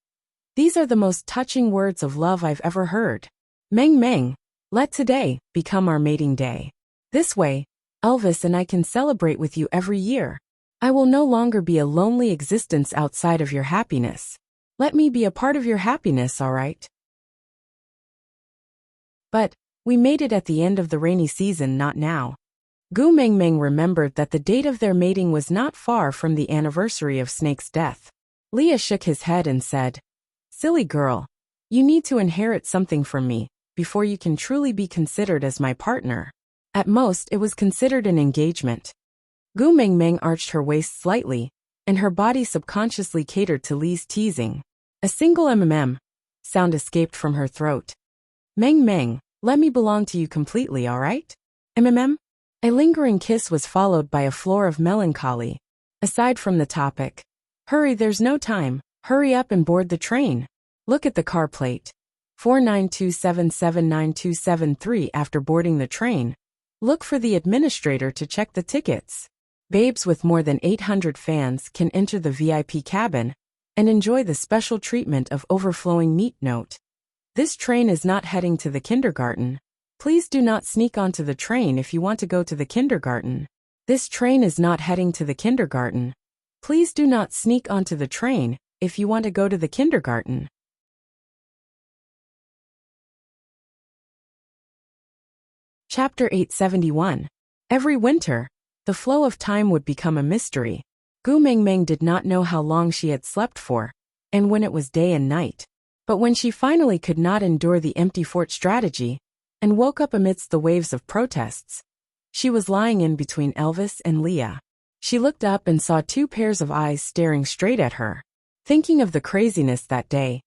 "These are the most touching words of love I've ever heard. Ming, let today become our mating day. This way, Elvis and I can celebrate with you every year. I will no longer be a lonely existence outside of your happiness. Let me be a part of your happiness, all right?" But we made it at the end of the rainy season, not now. Gu Mingming remembered that the date of their mating was not far from the anniversary of Snake's death. Leah shook his head and said, "Silly girl, you need to inherit something from me before you can truly be considered as my partner." At most, it was considered an engagement. Gu Mingming arched her waist slightly, and her body subconsciously catered to Lee's teasing. A single sound escaped from her throat. "Ming, let me belong to you completely, all right? Mm." A lingering kiss was followed by a floor of melancholy. Aside from the topic, "Hurry, there's no time. Hurry up and board the train. Look at the car plate. 4927792773." After boarding the train, look for the administrator to check the tickets. Babes with more than 800 fans can enter the VIP cabin and enjoy the special treatment of overflowing meat. Note: this train is not heading to the kindergarten. Please do not sneak onto the train if you want to go to the kindergarten. This train is not heading to the kindergarten. Please do not sneak onto the train if you want to go to the kindergarten. Chapter 871. Every winter, the flow of time would become a mystery. Gu Mingming did not know how long she had slept for, and when it was day and night. But when she finally could not endure the empty fort strategy, and woke up amidst the waves of protests, she was lying in between Elvis and Leah. She looked up and saw two pairs of eyes staring straight at her. Thinking of the craziness that day,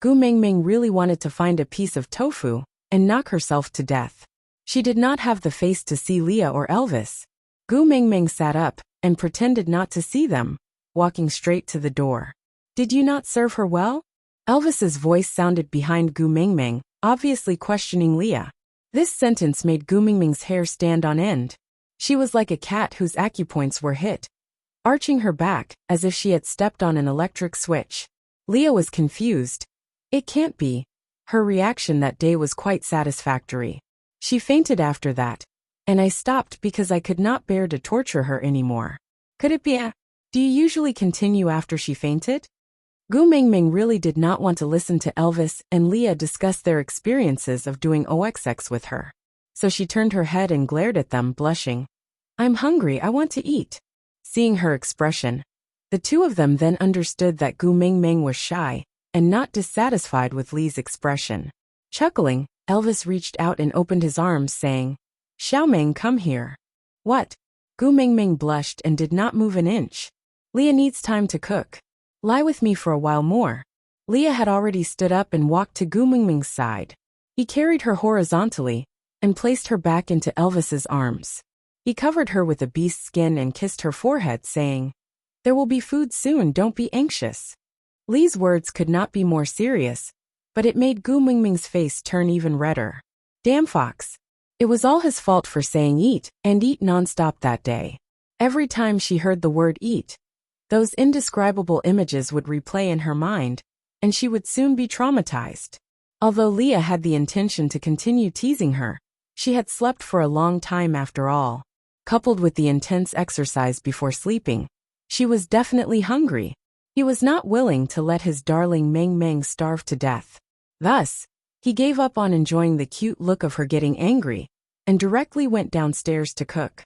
Gu Mingming really wanted to find a piece of tofu and knock herself to death. She did not have the face to see Leah or Elvis. Gu Mingming sat up and pretended not to see them, walking straight to the door. "Did you not serve her well?" Elvis's voice sounded behind Gu Mingming, obviously questioning Leah. This sentence made Gu Mingming's hair stand on end. She was like a cat whose acupoints were hit, arching her back as if she had stepped on an electric switch. Leah was confused. It can't be. Her reaction that day was quite satisfactory. She fainted after that, and I stopped because I could not bear to torture her anymore. Could it be a... Do you usually continue after she fainted? Gu Mingming really did not want to listen to Elvis and Leah discuss their experiences of doing OXX with her. So she turned her head and glared at them, blushing. I'm hungry, I want to eat. Seeing her expression, the two of them then understood that Gu Mingming was shy and not dissatisfied with Lee's expression. Chuckling, Elvis reached out and opened his arms, saying, Xiaoming, come here. What? Gu Mingming blushed and did not move an inch. Leah needs time to cook. Lie with me for a while more. Leah had already stood up and walked to Gu Mingming's side. He carried her horizontally and placed her back into Elvis's arms. He covered her with a beast's skin and kissed her forehead, saying, There will be food soon, don't be anxious. Lee's words could not be more serious, but it made Gu Mingming's face turn even redder. Damn fox. It was all his fault for saying eat and eat nonstop that day. Every time she heard the word eat, those indescribable images would replay in her mind, and she would soon be traumatized. Although Leah had the intention to continue teasing her, she had slept for a long time after all. Coupled with the intense exercise before sleeping, she was definitely hungry. He was not willing to let his darling Meng Meng starve to death. Thus, he gave up on enjoying the cute look of her getting angry, and directly went downstairs to cook.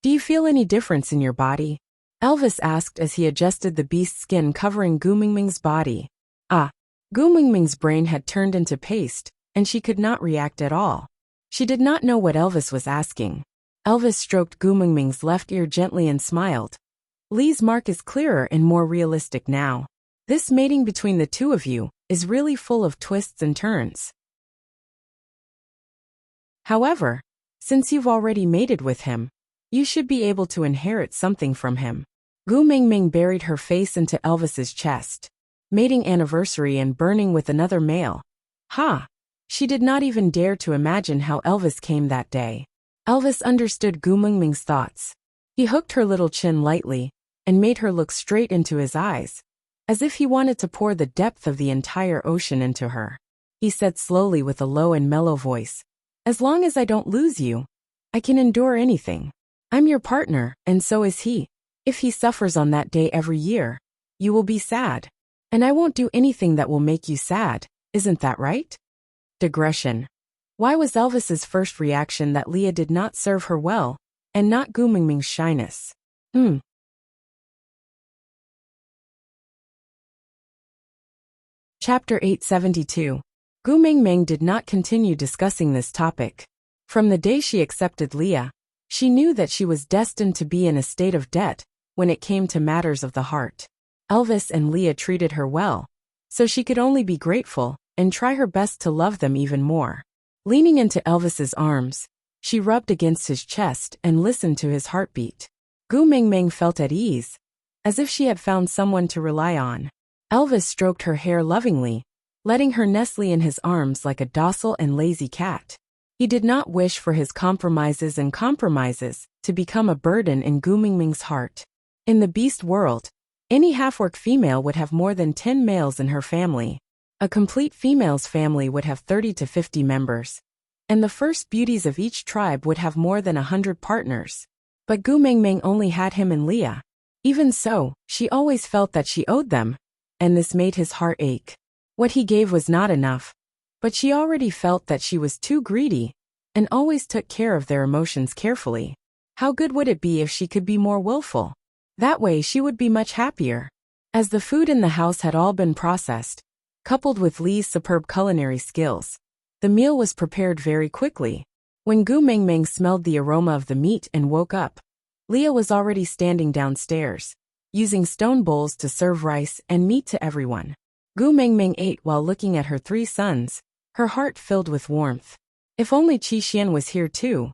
Do you feel any difference in your body? Elvis asked as he adjusted the beast's skin covering Gu Mingming's body. Gu Mingming's brain had turned into paste, and she could not react at all. She did not know what Elvis was asking. Elvis stroked Gu Mingming's left ear gently and smiled. Lee's mark is clearer and more realistic now. This mating between the two of you is really full of twists and turns. However, since you've already mated with him, you should be able to inherit something from him. Gu Mingming buried her face into Elvis's chest. Mating anniversary and burning with another male. She did not even dare to imagine how Elvis came that day. Elvis understood Gu Mingming's thoughts. He hooked her little chin lightly and made her look straight into his eyes, as if he wanted to pour the depth of the entire ocean into her. He said slowly with a low and mellow voice, As long as I don't lose you, I can endure anything. I'm your partner, and so is he. If he suffers on that day every year, you will be sad. And I won't do anything that will make you sad, isn't that right? Digression. Why was Elvis's first reaction that Leah did not serve her well, and not Gu Mingming's shyness? Chapter 872. Gu Mingming did not continue discussing this topic. From the day she accepted Leah, she knew that she was destined to be in a state of debt when it came to matters of the heart. Elvis and Leah treated her well, so she could only be grateful and try her best to love them even more. Leaning into Elvis's arms, she rubbed against his chest and listened to his heartbeat. Gu Mingming felt at ease, as if she had found someone to rely on. Elvis stroked her hair lovingly, letting her nestle in his arms like a docile and lazy cat. He did not wish for his compromises to become a burden in Gu Mingming's heart. In the beast world, any half-orc female would have more than 10 males in her family. A complete female's family would have 30 to 50 members. And the first beauties of each tribe would have more than 100 partners. But Gu Mingming only had him and Leah. Even so, she always felt that she owed them, and this made his heart ache. What he gave was not enough, but she already felt that she was too greedy, and always took care of their emotions carefully. How good would it be if she could be more willful? That way she would be much happier. As the food in the house had all been processed, coupled with Lee's superb culinary skills, the meal was prepared very quickly. When Gu Mingming smelled the aroma of the meat and woke up, Leah was already standing downstairs, using stone bowls to serve rice and meat to everyone. Gu Mingming ate while looking at her 3 sons, her heart filled with warmth. If only Qi Xian was here too.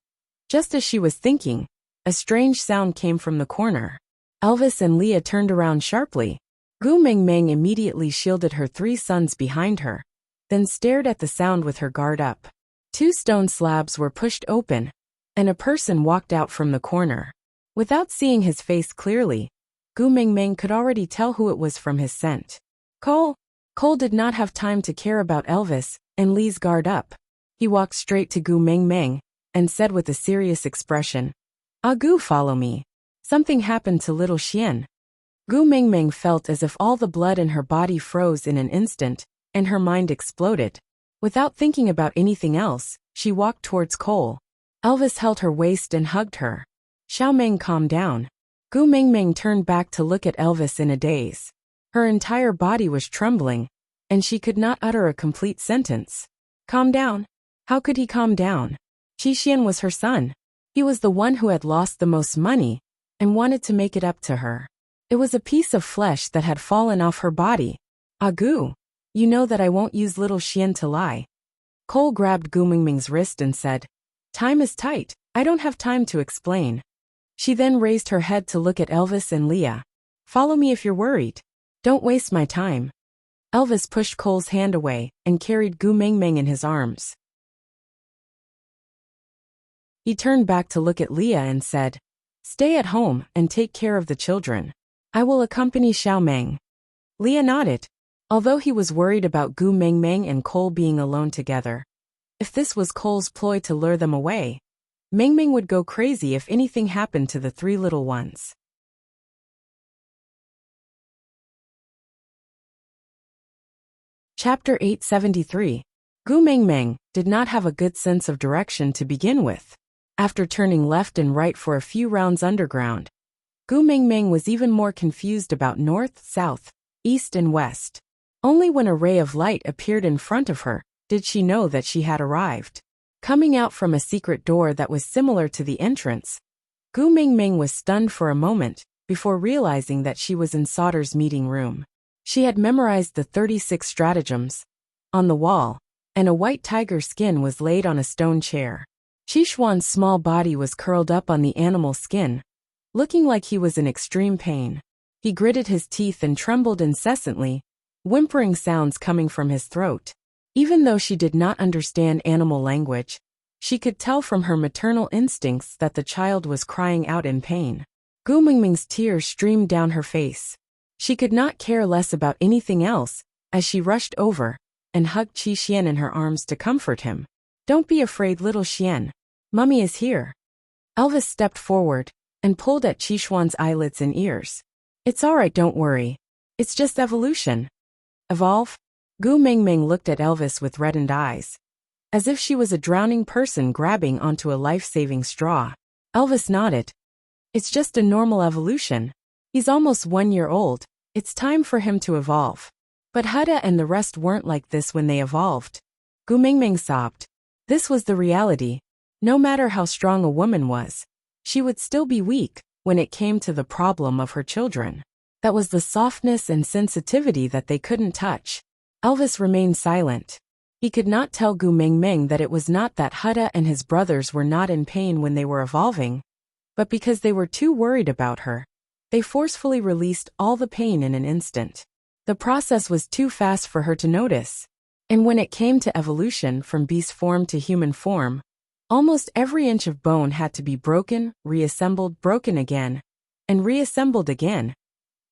Just as she was thinking, a strange sound came from the corner. Elvis and Leah turned around sharply. Gu Mingming immediately shielded her 3 sons behind her, then stared at the sound with her guard up. 2 stone slabs were pushed open, and a person walked out from the corner. Without seeing his face clearly, Gu Mingming could already tell who it was from his scent. Cole did not have time to care about Elvis and Lee's guard up. He walked straight to Gu Mingming and said with a serious expression, Gu, follow me. Something happened to little Xian. Gu Mingming felt as if all the blood in her body froze in an instant, and her mind exploded. Without thinking about anything else, she walked towards Cole. Elvis held her waist and hugged her. Xiaoming, calm down. Gu Mingming turned back to look at Elvis in a daze. Her entire body was trembling, and she could not utter a complete sentence. Calm down? How could he calm down? Qixian was her son. He was the one who had lost the most money, and wanted to make it up to her. It was a piece of flesh that had fallen off her body. Gu, you know that I won't use little Xian to lie. Cole grabbed Gu Mingming's wrist and said, Time is tight, I don't have time to explain. She then raised her head to look at Elvis and Leah. Follow me if you're worried. Don't waste my time. Elvis pushed Cole's hand away and carried Gu Mingming in his arms. He turned back to look at Leah and said, Stay at home and take care of the children. I will accompany Xiaoming. Leah nodded. Although he was worried about Gu Mingming and Cole being alone together. If this was Cole's ploy to lure them away, Mingming would go crazy if anything happened to the three little ones. Chapter 873. Gu Mingming did not have a good sense of direction to begin with. After turning left and right for a few rounds underground, Gu Mingming was even more confused about north, south, east and west. Only when a ray of light appeared in front of her did she know that she had arrived. Coming out from a secret door that was similar to the entrance, Gu Mingming was stunned for a moment before realizing that she was in Sauter's meeting room. She had memorized the 36 stratagems on the wall, and a white tiger skin was laid on a stone chair. Qishuan's small body was curled up on the animal skin, looking like he was in extreme pain. He gritted his teeth and trembled incessantly, whimpering sounds coming from his throat. Even though she did not understand animal language, she could tell from her maternal instincts that the child was crying out in pain. Gu Mingming's tears streamed down her face. She could not care less about anything else, as she rushed over and hugged Qixian in her arms to comfort him. Don't be afraid, little Xian. Mummy is here. Elvis stepped forward and pulled at Qishuan's eyelids and ears. It's alright, don't worry. It's just evolution. Evolve? Gu Mingming looked at Elvis with reddened eyes, as if she was a drowning person grabbing onto a life-saving straw. Elvis nodded. It's just a normal evolution. He's almost 1 year old. It's time for him to evolve. But Huda and the rest weren't like this when they evolved. Gu Mingming sobbed. This was the reality. No matter how strong a woman was, she would still be weak when it came to the problem of her children. That was the softness and sensitivity that they couldn't touch. Elvis remained silent. He could not tell Gu Mingming that it was not that Huda and his brothers were not in pain when they were evolving, but because they were too worried about her. They forcefully released all the pain in an instant. The process was too fast for her to notice. And when it came to evolution from beast form to human form, almost every inch of bone had to be broken, reassembled, broken again, and reassembled again.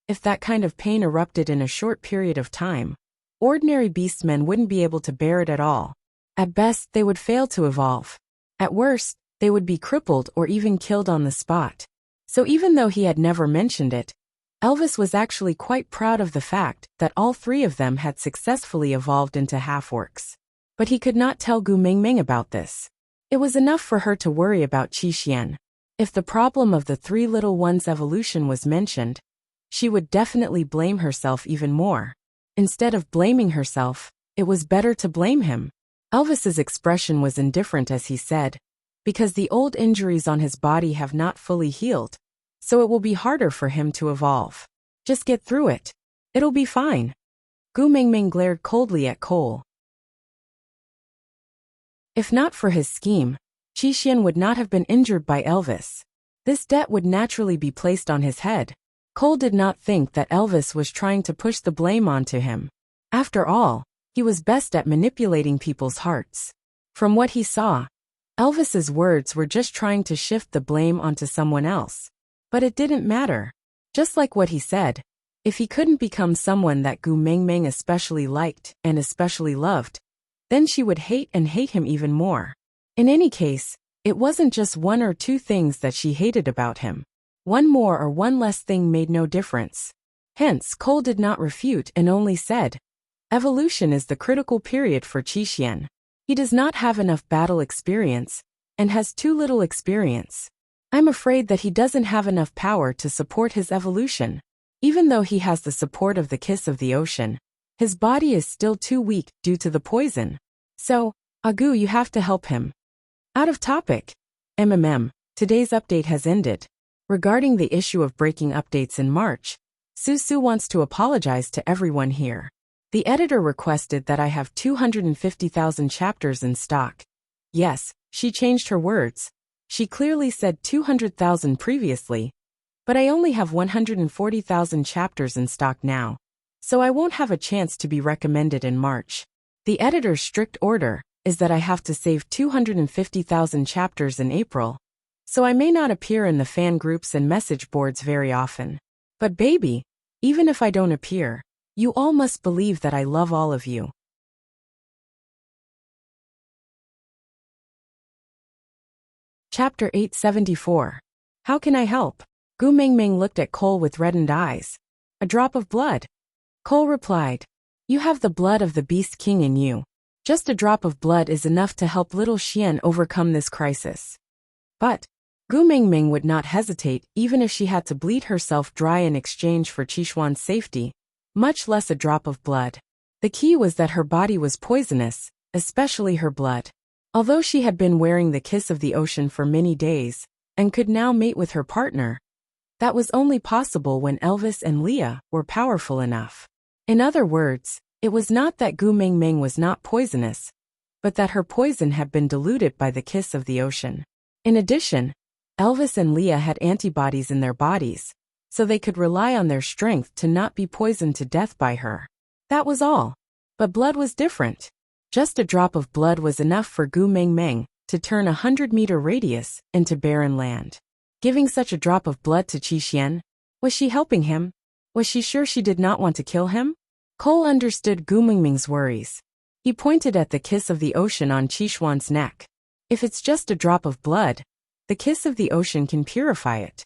If that kind of pain erupted in a short period of time, ordinary beastmen wouldn't be able to bear it at all. At best, they would fail to evolve. At worst, they would be crippled or even killed on the spot. So even though he had never mentioned it, Elvis was actually quite proud of the fact that all three of them had successfully evolved into half-orcs. But he could not tell Gu Mingming about this. It was enough for her to worry about Qixian. If the problem of the three little ones' evolution was mentioned, she would definitely blame herself even more. Instead of blaming herself, it was better to blame him. Elvis's expression was indifferent as he said, because the old injuries on his body have not fully healed, so it will be harder for him to evolve. Just get through it. It'll be fine. Gu Mingming glared coldly at Cole. If not for his scheme, Qixian would not have been injured by Elvis. This debt would naturally be placed on his head. Cole did not think that Elvis was trying to push the blame onto him. After all, he was best at manipulating people's hearts. From what he saw, Elvis's words were just trying to shift the blame onto someone else. But it didn't matter. Just like what he said, if he couldn't become someone that Gu Mingming especially liked and especially loved, then she would hate him even more. In any case, It wasn't just one or two things that she hated about him. One more or one less thing made no difference. Hence, Cole did not refute and only said, evolution is the critical period for Qi. He does not have enough battle experience, and has too little experience. I'm afraid that he doesn't have enough power to support his evolution. Even though he has the support of the kiss of the ocean, his body is still too weak due to the poison. So, Agu, you have to help him. Out of topic. Today's update has ended. Regarding the issue of breaking updates in March, Susu wants to apologize to everyone here. The editor requested that I have 250,000 chapters in stock. Yes, she changed her words. She clearly said 200,000 previously, but I only have 140,000 chapters in stock now, so I won't have a chance to be recommended in March. The editor's strict order is that I have to save 250,000 chapters in April, so I may not appear in the fan groups and message boards very often. But baby, even if I don't appear, you all must believe that I love all of you. Chapter 874. How can I help? Gu Mingming looked at Cole with reddened eyes. A drop of blood. Cole replied, you have the blood of the Beast King in you. Just a drop of blood is enough to help little Xian overcome this crisis. But Gu Mingming would not hesitate even if she had to bleed herself dry in exchange for Qishuan's safety, much less a drop of blood. The key was that her body was poisonous, especially her blood. Although she had been wearing the kiss of the ocean for many days, and could now mate with her partner, that was only possible when Elvis and Leah were powerful enough. In other words, it was not that Gu Mingming was not poisonous, but that her poison had been diluted by the kiss of the ocean. In addition, Elvis and Leah had antibodies in their bodies, so they could rely on their strength to not be poisoned to death by her. That was all. But blood was different. Just a drop of blood was enough for Gu Mingming to turn a 100-meter radius into barren land. Giving such a drop of blood to Qishuan, was she helping him? Was she sure she did not want to kill him? Cole understood Gu Mingming's worries. He pointed at the kiss of the ocean on Qishuan's neck. If it's just a drop of blood, the kiss of the ocean can purify it.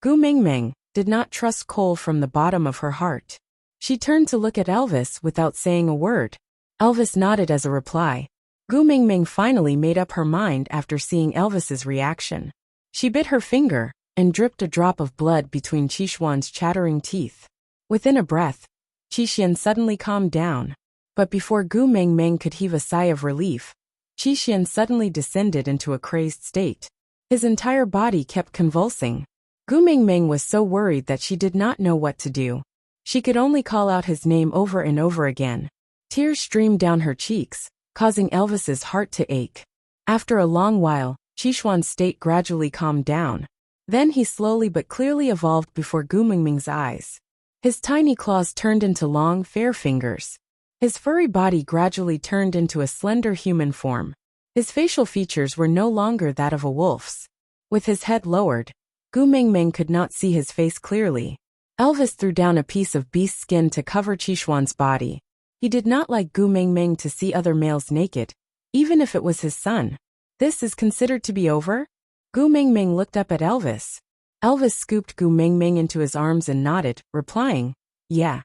Gu Mingming did not trust Cole from the bottom of her heart. She turned to look at Elvis without saying a word. Elvis nodded as a reply. Gu Mingming finally made up her mind after seeing Elvis's reaction. She bit her finger and dripped a drop of blood between Qishuan's chattering teeth. Within a breath, Qishuan suddenly calmed down. But before Gu Mingming could heave a sigh of relief, Qishuan suddenly descended into a crazed state. His entire body kept convulsing. Gu Mingming was so worried that she did not know what to do. She could only call out his name over and over again. Tears streamed down her cheeks, causing Elvis's heart to ache. After a long while, Qishuan's state gradually calmed down. Then he slowly but clearly evolved before Gu Mingming's eyes. His tiny claws turned into long, fair fingers. His furry body gradually turned into a slender human form. His facial features were no longer that of a wolf's. With his head lowered, Gu Mingming could not see his face clearly. Elvis threw down a piece of beast skin to cover Qishuan's body. He did not like Gu Mingming to see other males naked, even if it was his son. This is considered to be over? Gu Mingming looked up at Elvis. Elvis scooped Gu Mingming into his arms and nodded, replying, yeah.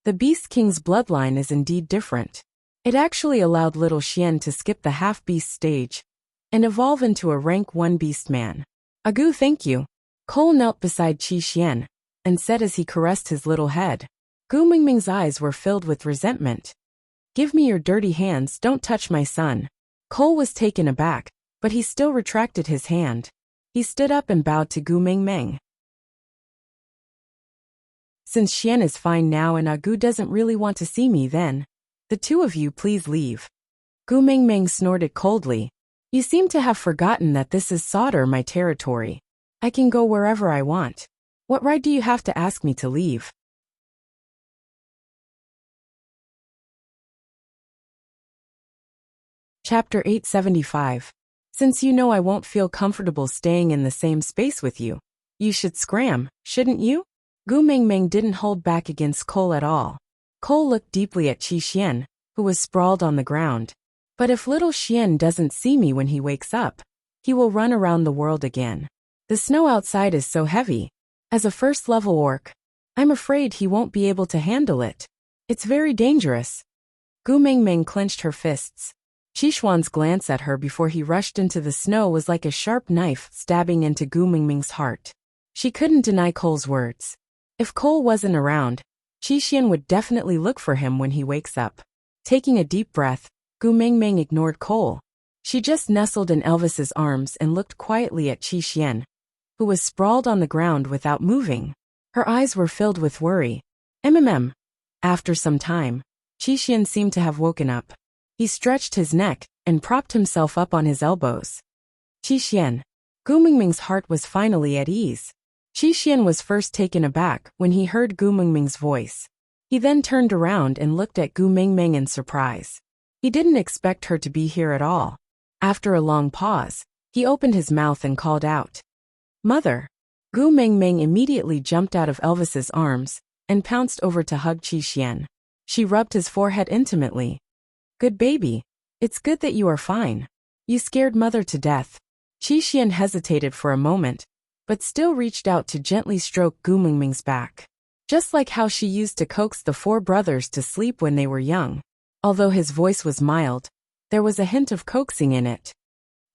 The Beast King's bloodline is indeed different. It actually allowed little Xian to skip the half-beast stage and evolve into a rank 1 beast man. Agu, thank you. Cole knelt beside Qishuan and said as he caressed his little head. Gu Mingming's eyes were filled with resentment. Give me your dirty hands, don't touch my son. Cole was taken aback, but he still retracted his hand. He stood up and bowed to Gu Mingming. Since Xian is fine now and Agu doesn't really want to see me then, the two of you please leave. Gu Mingming snorted coldly. You seem to have forgotten that this is Sauter, my territory. I can go wherever I want. What right do you have to ask me to leave? Chapter 875. Since you know I won't feel comfortable staying in the same space with you, you should scram, shouldn't you? Gu Mingming didn't hold back against Cole at all. Cole looked deeply at Qishuan, who was sprawled on the ground. But if little Xian doesn't see me when he wakes up, He will run around the world again. The snow outside is so heavy. As a first-level orc, I'm afraid he won't be able to handle it. It's very dangerous. Gu Mingming clenched her fists. Qixuan's glance at her before he rushed into the snow was like a sharp knife stabbing into Gu Mingming's heart. She couldn't deny Cole's words. If Cole wasn't around, Qixian would definitely look for him when he wakes up. Taking a deep breath, Gu Mingming ignored Cole. She just nestled in Elvis's arms and looked quietly at Qixian, who was sprawled on the ground without moving. Her eyes were filled with worry. After some time, Qixian seemed to have woken up. He stretched his neck and propped himself up on his elbows. Qixian. Gu Mingming's heart was finally at ease. Qixian was first taken aback when he heard Gu Mingming's voice. He then turned around and looked at Gu Mingming in surprise. He didn't expect her to be here at all. After a long pause, he opened his mouth and called out, "Mother!" Gu Mingming immediately jumped out of Elvis's arms and pounced over to hug Qixian. She rubbed his forehead intimately. "Good baby. It's good that you are fine. You scared Mother to death." Qixian hesitated for a moment, but still reached out to gently stroke Gu Mingming's back. Just like how she used to coax the four brothers to sleep when they were young. Although his voice was mild, there was a hint of coaxing in it.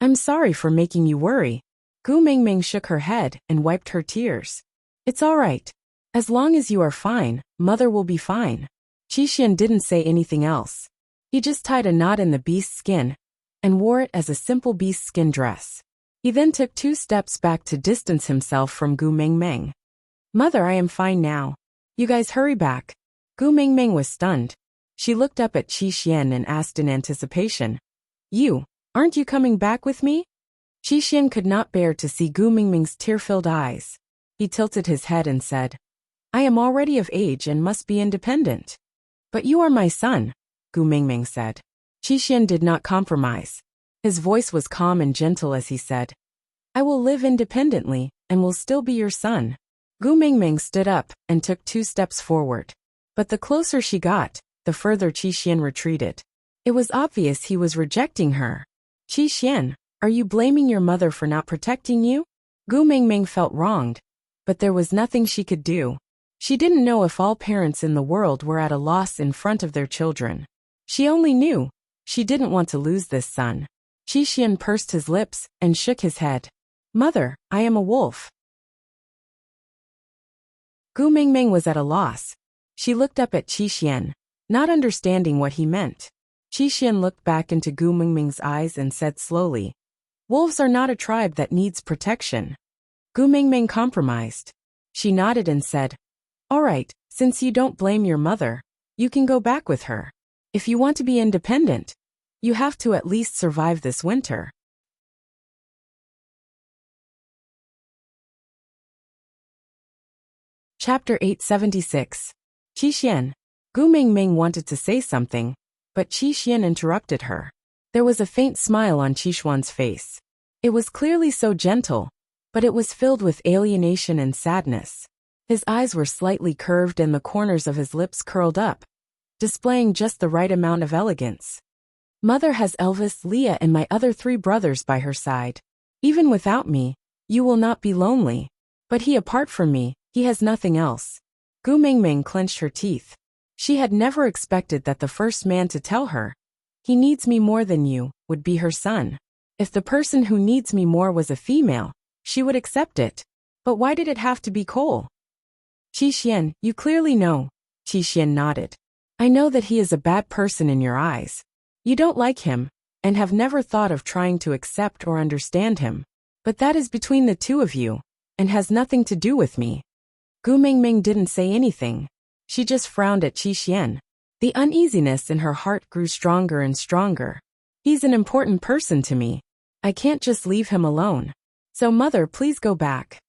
"I'm sorry for making you worry." Gu Mingming shook her head and wiped her tears. "It's all right. As long as you are fine, Mother will be fine." Qixian didn't say anything else. He just tied a knot in the beast's skin and wore it as a simple beast skin dress. He then took 2 steps back to distance himself from Gu Mingming. "Mother, I am fine now. You guys hurry back." Gu Mingming was stunned. She looked up at Qixian and asked in anticipation, Aren't you coming back with me?" Qixian could not bear to see Gu Mingming's tear-filled eyes. He tilted his head and said, "I am already of age and must be independent." "But you are my son," Gu Mingming said. Qixian did not compromise. His voice was calm and gentle as he said, "I will live independently and will still be your son." Gu Mingming stood up and took 2 steps forward. But the closer she got, the further Qixian retreated. It was obvious he was rejecting her. "Qixian, are you blaming your mother for not protecting you?" Gu Mingming felt wronged, but there was nothing she could do. She didn't know if all parents in the world were at a loss in front of their children. She only knew she didn't want to lose this son. Qixian pursed his lips and shook his head. "Mother, I am a wolf." Gu Mingming was at a loss. She looked up at Qixian, not understanding what he meant. Qixian looked back into Gu Mingming's eyes and said slowly, "Wolves are not a tribe that needs protection." Gu Mingming compromised. She nodded and said, "All right, since you don't blame your mother, you can go back with her. If you want to be independent, you have to at least survive this winter." Chapter 876. Qixian. Gu Mingming wanted to say something, but Qixian interrupted her. There was a faint smile on Qixuan's face. It was clearly so gentle, but it was filled with alienation and sadness. His eyes were slightly curved and the corners of his lips curled up, displaying just the right amount of elegance. "Mother has Elvis, Leah, and my other 3 brothers by her side. Even without me, you will not be lonely. But apart from me, he has nothing else." Gu Mingming clenched her teeth. She had never expected that the first man to tell her, "He needs me more than you," would be her son. If the person who needs me more was a female, she would accept it. But why did it have to be Cole? "Qixian, you clearly know." Qixian nodded. "I know that he is a bad person in your eyes. You don't like him, and have never thought of trying to accept or understand him. But that is between the 2 of you, and has nothing to do with me." Gu Mingming didn't say anything. She just frowned at Qixian. The uneasiness in her heart grew stronger and stronger. "He's an important person to me. I can't just leave him alone. So mother, please go back."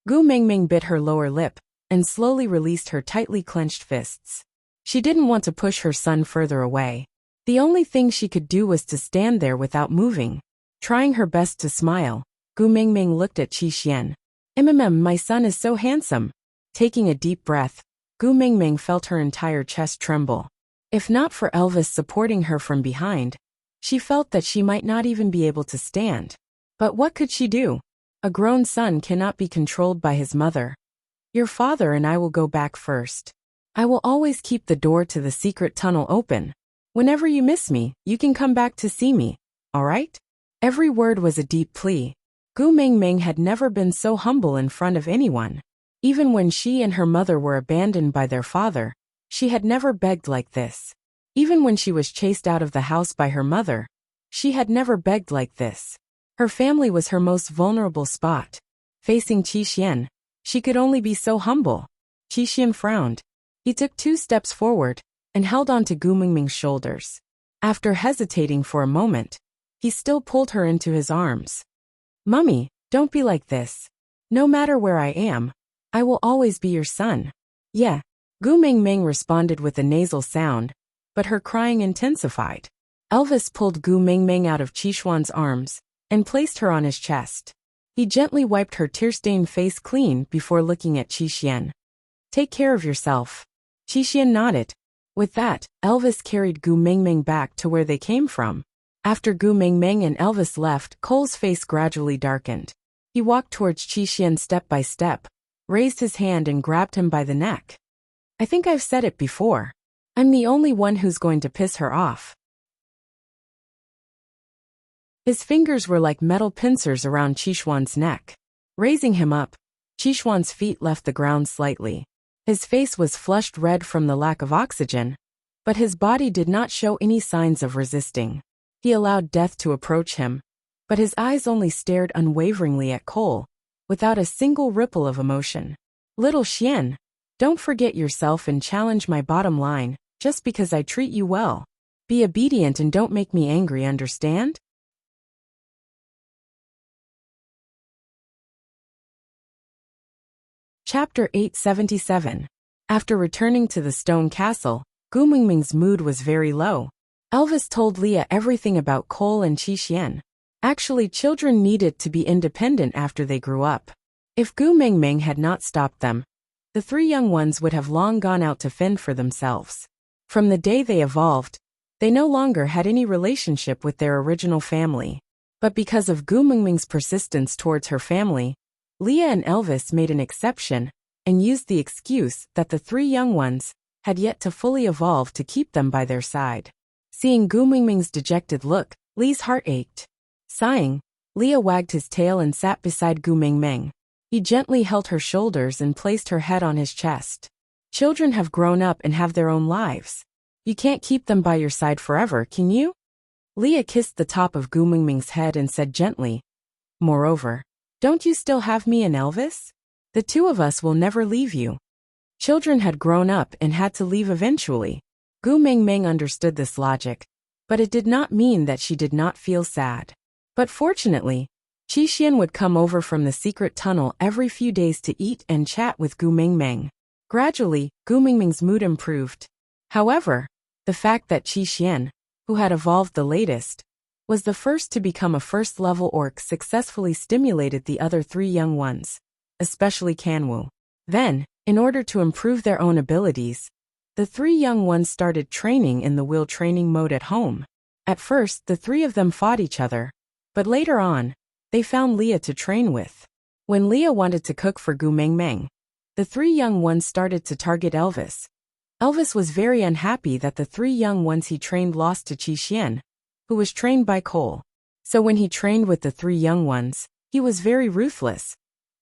Gu Mingming bit her lower lip and slowly released her tightly clenched fists. She didn't want to push her son further away. The only thing she could do was to stand there without moving. Trying her best to smile, Gu Mingming looked at Qixian. My son is so handsome." Taking a deep breath, Gu Mingming felt her entire chest tremble. If not for Elvis supporting her from behind, she felt that she might not even be able to stand. But what could she do? A grown son cannot be controlled by his mother. Your father and I will go back first. I will always keep the door to the secret tunnel open. Whenever you miss me, you can come back to see me, all right? Every word was a deep plea. Gu Mingming had never been so humble in front of anyone. Even when she and her mother were abandoned by their father, she had never begged like this. Even when she was chased out of the house by her mother, she had never begged like this. Her family was her most vulnerable spot. Facing Qi Xian, she could only be so humble. Qi Xian frowned. He took 2 steps forward and held on to Gu Mingming's shoulders. After hesitating for a moment, he still pulled her into his arms. Mummy, don't be like this. No matter where I am, I will always be your son. Yeah, Gu Mingming responded with a nasal sound, but her crying intensified. Elvis pulled Gu Mingming out of Qixuan's arms and placed her on his chest. He gently wiped her tear-stained face clean before looking at Qi Xian. Take care of yourself. Qi Xian nodded. With that, Elvis carried Gu Mingming back to where they came from. After Gu Mingming and Elvis left, Cole's face gradually darkened. He walked towards Qi Xian step by step, raised his hand and grabbed him by the neck. I think I've said it before. I'm the only one who's going to piss her off. His fingers were like metal pincers around Qixuan's neck. Raising him up, Qixuan's feet left the ground slightly. His face was flushed red from the lack of oxygen, but his body did not show any signs of resisting. He allowed death to approach him, but his eyes only stared unwaveringly at Cole, without a single ripple of emotion. Little Xian, don't forget yourself and challenge my bottom line, just because I treat you well. Be obedient and don't make me angry, understand? Chapter 877. After returning to the stone castle, Gu Mingming's mood was very low. Elvis told Leah everything about Cole and Qi Xian. Actually, children needed to be independent after they grew up. If Gu Mingming had not stopped them, the 3 young ones would have long gone out to fend for themselves. From the day they evolved, they no longer had any relationship with their original family. But because of Gu Mingming's persistence towards her family, Leah and Elvis made an exception and used the excuse that the 3 young ones had yet to fully evolve to keep them by their side. Seeing Gu Mingming's dejected look, Lee's heart ached. Sighing, Leah wagged his tail and sat beside Gu Mingming. He gently held her shoulders and placed her head on his chest. Children have grown up and have their own lives. You can't keep them by your side forever, can you? Leah kissed the top of Gu Mingming's head and said gently, moreover, don't you still have me and Elvis? The 2 of us will never leave you. Children had grown up and had to leave eventually. Gu Mingming understood this logic, but it did not mean that she did not feel sad. But fortunately, Qi Xian would come over from the secret tunnel every few days to eat and chat with Gu Mingming. Gradually, Gu Mingming's mood improved. However, the fact that Qi Xian, who had evolved the latest, was the first to become a first-level orc successfully stimulated the other 3 young ones, especially Kanwu. Then, in order to improve their own abilities, the 3 young ones started training in the will training mode at home. At first, the 3 of them fought each other, but later on, they found Leah to train with. When Leah wanted to cook for Gu Mingming, the 3 young ones started to target Elvis. Elvis was very unhappy that the 3 young ones he trained lost to Qi Xian, who was trained by Cole. So when he trained with the 3 young ones, he was very ruthless.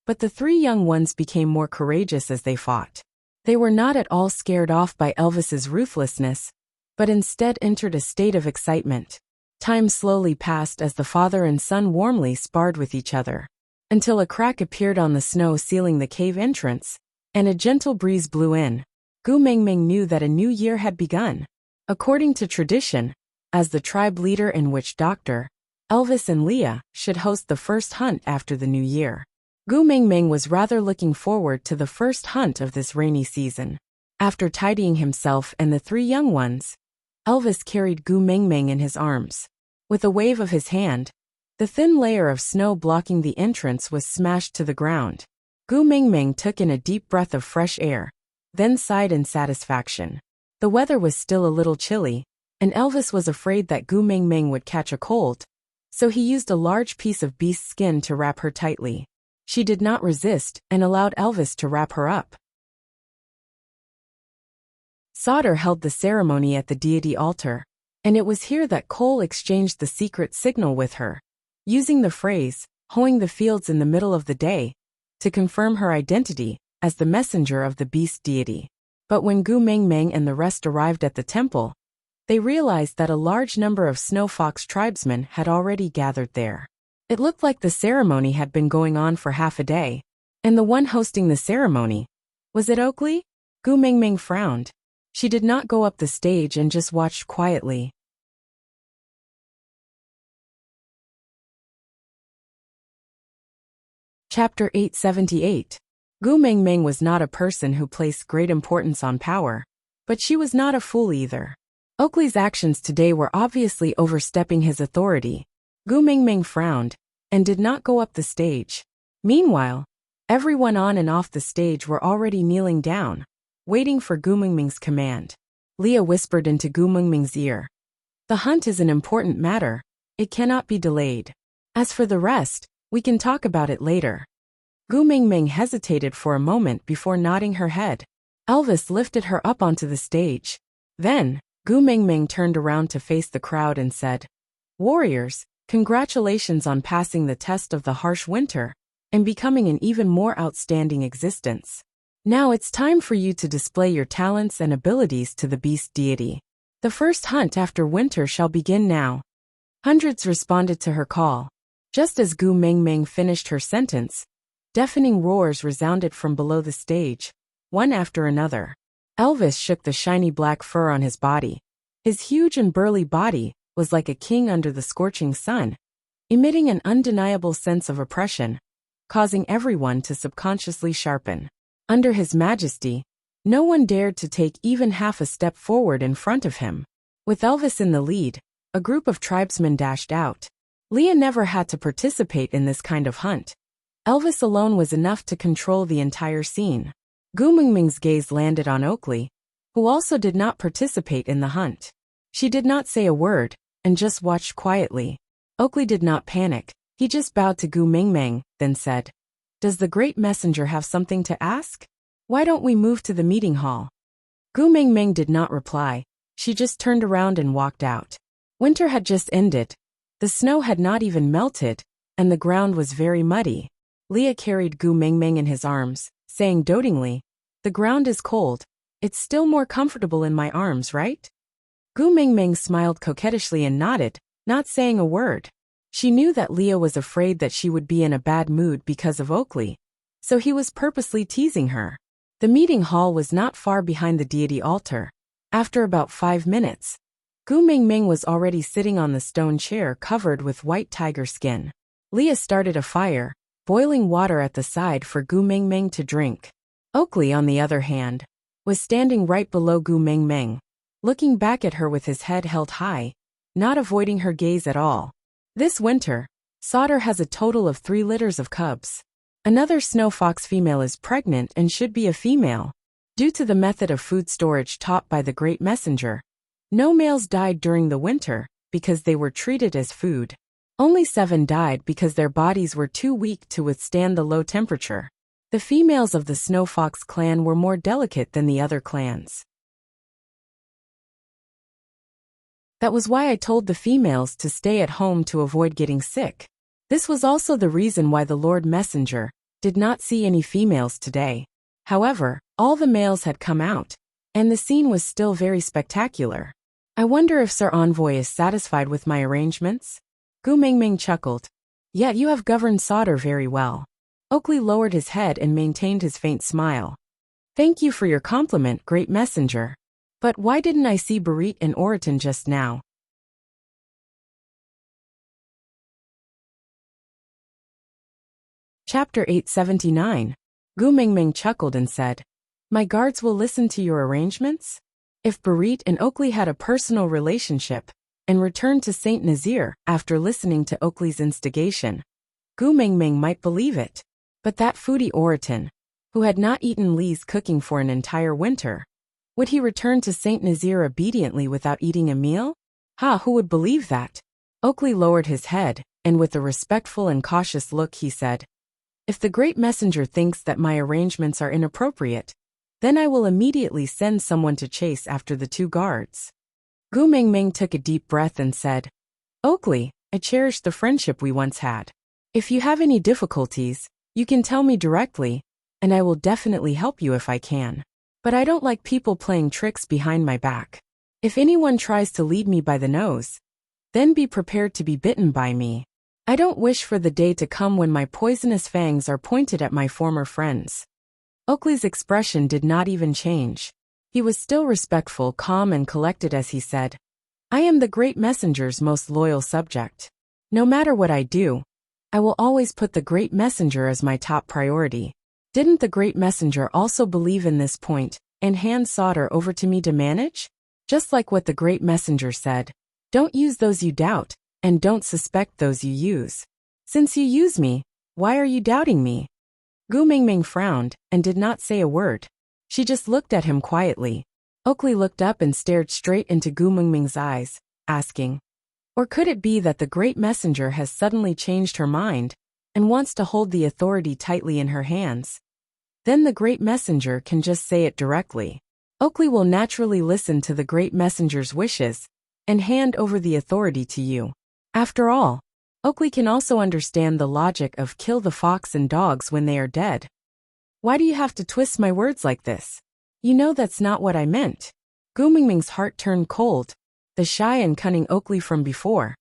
But the 3 young ones became more courageous as they fought. They were not at all scared off by Elvis's ruthlessness, but instead entered a state of excitement. Time slowly passed as the father and son warmly sparred with each other, until a crack appeared on the snow sealing the cave entrance, and a gentle breeze blew in. Gu Mingming knew that a new year had begun. According to tradition, as the tribe leader and witch doctor, Elvis and Leah should host the first hunt after the new year. Gu Mingming was rather looking forward to the first hunt of this rainy season. After tidying himself and the 3 young ones, Elvis carried Gu Mingming in his arms. With a wave of his hand, the thin layer of snow blocking the entrance was smashed to the ground. Gu Mingming took in a deep breath of fresh air, then sighed in satisfaction. The weather was still a little chilly, and Elvis was afraid that Gu Mingming would catch a cold, so he used a large piece of beast skin to wrap her tightly. She did not resist and allowed Elvis to wrap her up. Sauter held the ceremony at the deity altar, and it was here that Cole exchanged the secret signal with her, using the phrase, "hoeing the fields in the middle of the day," to confirm her identity as the messenger of the beast deity. But when Gu Mengmeng and the rest arrived at the temple, they realized that a large number of Snow Fox tribesmen had already gathered there. It looked like the ceremony had been going on for half a day, and the one hosting the ceremony, was it Oakley? Gu Mengmeng frowned. She did not go up the stage and just watched quietly. Chapter 878. Gu Mengmeng was not a person who placed great importance on power, but she was not a fool either. Oakley's actions today were obviously overstepping his authority. Gu Mengmeng frowned and did not go up the stage. Meanwhile, everyone on and off the stage were already kneeling down, waiting for Gu Mengmeng's command. Leah whispered into Gu Mengmeng's ear. "The hunt is an important matter. It cannot be delayed. As for the rest, we can talk about it later." Gu Mengmeng hesitated for a moment before nodding her head. Elvis lifted her up onto the stage. Then, Gu Mengmeng turned around to face the crowd and said, "Warriors, congratulations on passing the test of the harsh winter and becoming an even more outstanding existence. Now it's time for you to display your talents and abilities to the beast deity. The first hunt after winter shall begin now." Hundreds responded to her call. Just as Gu Mengmeng finished her sentence, deafening roars resounded from below the stage, one after another. Elvis shook the shiny black fur on his body. His huge and burly body was like a king under the scorching sun, emitting an undeniable sense of oppression, causing everyone to subconsciously sharpen. Under his majesty, no one dared to take even half a step forward in front of him. With Elvis in the lead, a group of tribesmen dashed out. Leah never had to participate in this kind of hunt. Elvis alone was enough to control the entire scene. Gu Mengmeng's gaze landed on Oakley, who also did not participate in the hunt. She did not say a word, and just watched quietly. Oakley did not panic. He just bowed to Gu Mengmeng, then said, "Does the great messenger have something to ask? Why don't we move to the meeting hall?" Gu Mengmeng did not reply. She just turned around and walked out. Winter had just ended. The snow had not even melted, and the ground was very muddy. Leah carried Gu Mengmeng in his arms, saying dotingly, "The ground is cold. It's still more comfortable in my arms, right?" Gu Mengmeng smiled coquettishly and nodded, not saying a word. She knew that Leah was afraid that she would be in a bad mood because of Oakley, so he was purposely teasing her. The meeting hall was not far behind the deity altar. After about 5 minutes, Gu Mengmeng was already sitting on the stone chair covered with white tiger skin. Leah started a fire, boiling water at the side for Gu Mengmeng to drink. Oakley, on the other hand, was standing right below Gu Mengmeng, looking back at her with his head held high, not avoiding her gaze at all. This winter, Sauter has a total of 3 litters of cubs. Another snow fox female is pregnant and should be a female. Due to the method of food storage taught by the Great Messenger, no males died during the winter because they were treated as food. Only 7 died because their bodies were too weak to withstand the low temperature. The females of the Snow Fox clan were more delicate than the other clans. That was why I told the females to stay at home to avoid getting sick. This was also the reason why the Lord Messenger did not see any females today. However, all the males had come out, and the scene was still very spectacular. I wonder if Sir Envoy is satisfied with my arrangements? Gu Mengmeng chuckled. Yet you have governed Sauter very well. Oakley lowered his head and maintained his faint smile. Thank you for your compliment, Great Messenger. But why didn't I see Barit and Oriton just now? Chapter 879. Gu Mengmeng chuckled and said, "My guards will listen to your arrangements?" If Barit and Oakley had a personal relationship, and returned to Saint Nazir after listening to Oakley's instigation, Gu Mengmeng might believe it. But that foodie Oriton, who had not eaten Lee's cooking for an entire winter, would he return to Saint Nazir obediently without eating a meal? Who would believe that? Oakley lowered his head, and with a respectful and cautious look he said, "If the great messenger thinks that my arrangements are inappropriate, then I will immediately send someone to chase after the 2 guards." Gu Mingming took a deep breath and said, "Oakley, I cherish the friendship we once had. If you have any difficulties, you can tell me directly, and I will definitely help you if I can. But I don't like people playing tricks behind my back. If anyone tries to lead me by the nose, then be prepared to be bitten by me. I don't wish for the day to come when my poisonous fangs are pointed at my former friends." Oakley's expression did not even change. He was still respectful, calm, and collected as he said, "I am the great messenger's most loyal subject. No matter what I do, I will always put the great messenger as my top priority." Didn't the great messenger also believe in this point, and hand solder over to me to manage? Just like what the great messenger said, "Don't use those you doubt, and don't suspect those you use. Since you use me, why are you doubting me?" Gu Mingming frowned, and did not say a word. She just looked at him quietly. Oakley looked up and stared straight into Gu Mingming's eyes, asking, "Or could it be that the great messenger has suddenly changed her mind, and wants to hold the authority tightly in her hands? Then the great messenger can just say it directly. Oakley will naturally listen to the great messenger's wishes, and hand over the authority to you. After all, Oakley can also understand the logic of kill the fox and dogs when they are dead. Why do you have to twist my words like this? You know that's not what I meant." Gu Mingming's heart turned cold. The shy and cunning Oakley from before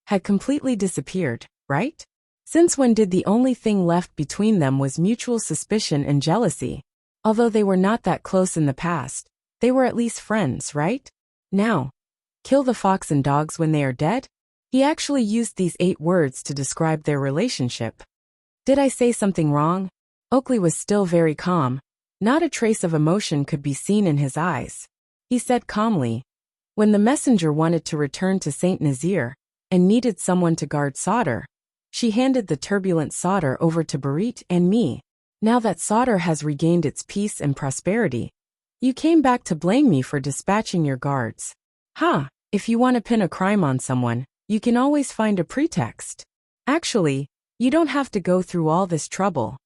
had completely disappeared, right? Since when did the only thing left between them was mutual suspicion and jealousy? Although they were not that close in the past, they were at least friends, right? Now, kill the fox and dogs when they are dead? He actually used these 8 words to describe their relationship. Did I say something wrong? Oakley was still very calm. Not a trace of emotion could be seen in his eyes. He said calmly, "When the messenger wanted to return to Saint Nazir, and needed someone to guard solder, she handed the turbulent solder over to Barit and me. Now that solder has regained its peace and prosperity, you came back to blame me for dispatching your guards. If you want to pin a crime on someone, you can always find a pretext. Actually, you don't have to go through all this trouble.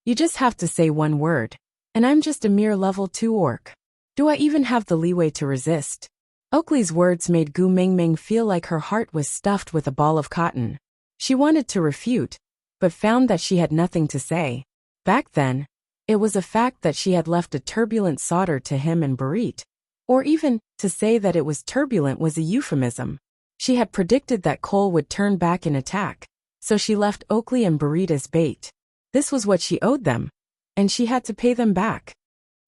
You just have to say one word, and I'm just a mere level 2 orc. Do I even have the leeway to resist?" Oakley's words made Gu Mingming feel like her heart was stuffed with a ball of cotton. She wanted to refute, but found that she had nothing to say. Back then, it was a fact that she had left a turbulent solder to him and Barit. Or even, to say that it was turbulent was a euphemism. She had predicted that Cole would turn back and attack, so she left Oakley and Barit as bait. This was what she owed them, and she had to pay them back.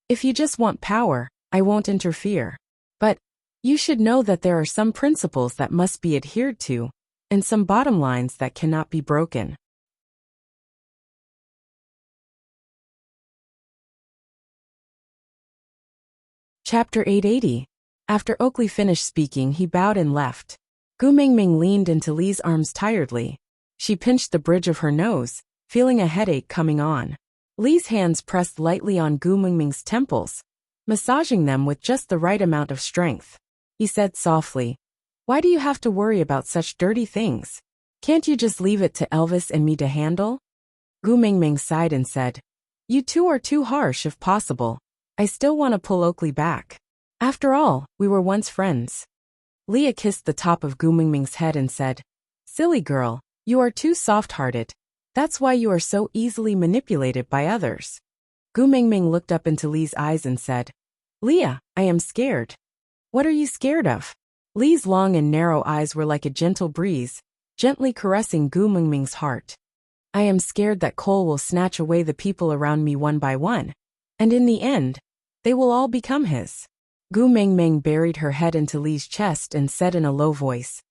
If you just want power, I won't interfere. But you should know that there are some principles that must be adhered to, and some bottom lines that cannot be broken. Chapter 880. After Oakley finished speaking, he bowed and left. Gu Mingming leaned into Li's arms tiredly. She pinched the bridge of her nose, feeling a headache coming on. Li's hands pressed lightly on Gu Mingming's temples, massaging them with just the right amount of strength. He said softly, "Why do you have to worry about such dirty things? Can't you just leave it to Elvis and me to handle?" Gu Mingming sighed and said, "You two are too harsh if possible. I still want to pull Oakley back. After all, we were once friends." Leah kissed the top of Gu Mingming's head and said, "Silly girl, you are too soft-hearted. That's why you are so easily manipulated by others." Gu Mingming looked up into Li's eyes and said, "Leah, I am scared." "What are you scared of?" Li's long and narrow eyes were like a gentle breeze, gently caressing Gu Mingming's heart. "I am scared that Cole will snatch away the people around me one by one, and in the end, they will all become his." Gu Mingming buried her head into Li's chest and said in a low voice,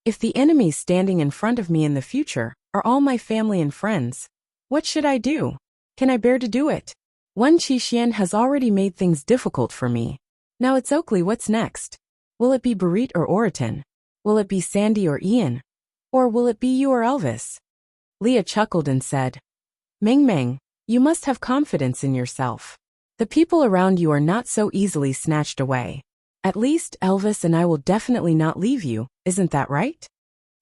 "If the enemies standing in front of me in the future are all my family and friends, what should I do? Can I bear to do it? One Qi has already made things difficult for me. Now it's Oakley, what's next? Will it be Barit or Oriton? Will it be Sandy or Ian? Or will it be you or Elvis?" Leah chuckled and said, "Mingming, you must have confidence in yourself. The people around you are not so easily snatched away. At least Elvis and I will definitely not leave you, isn't that right?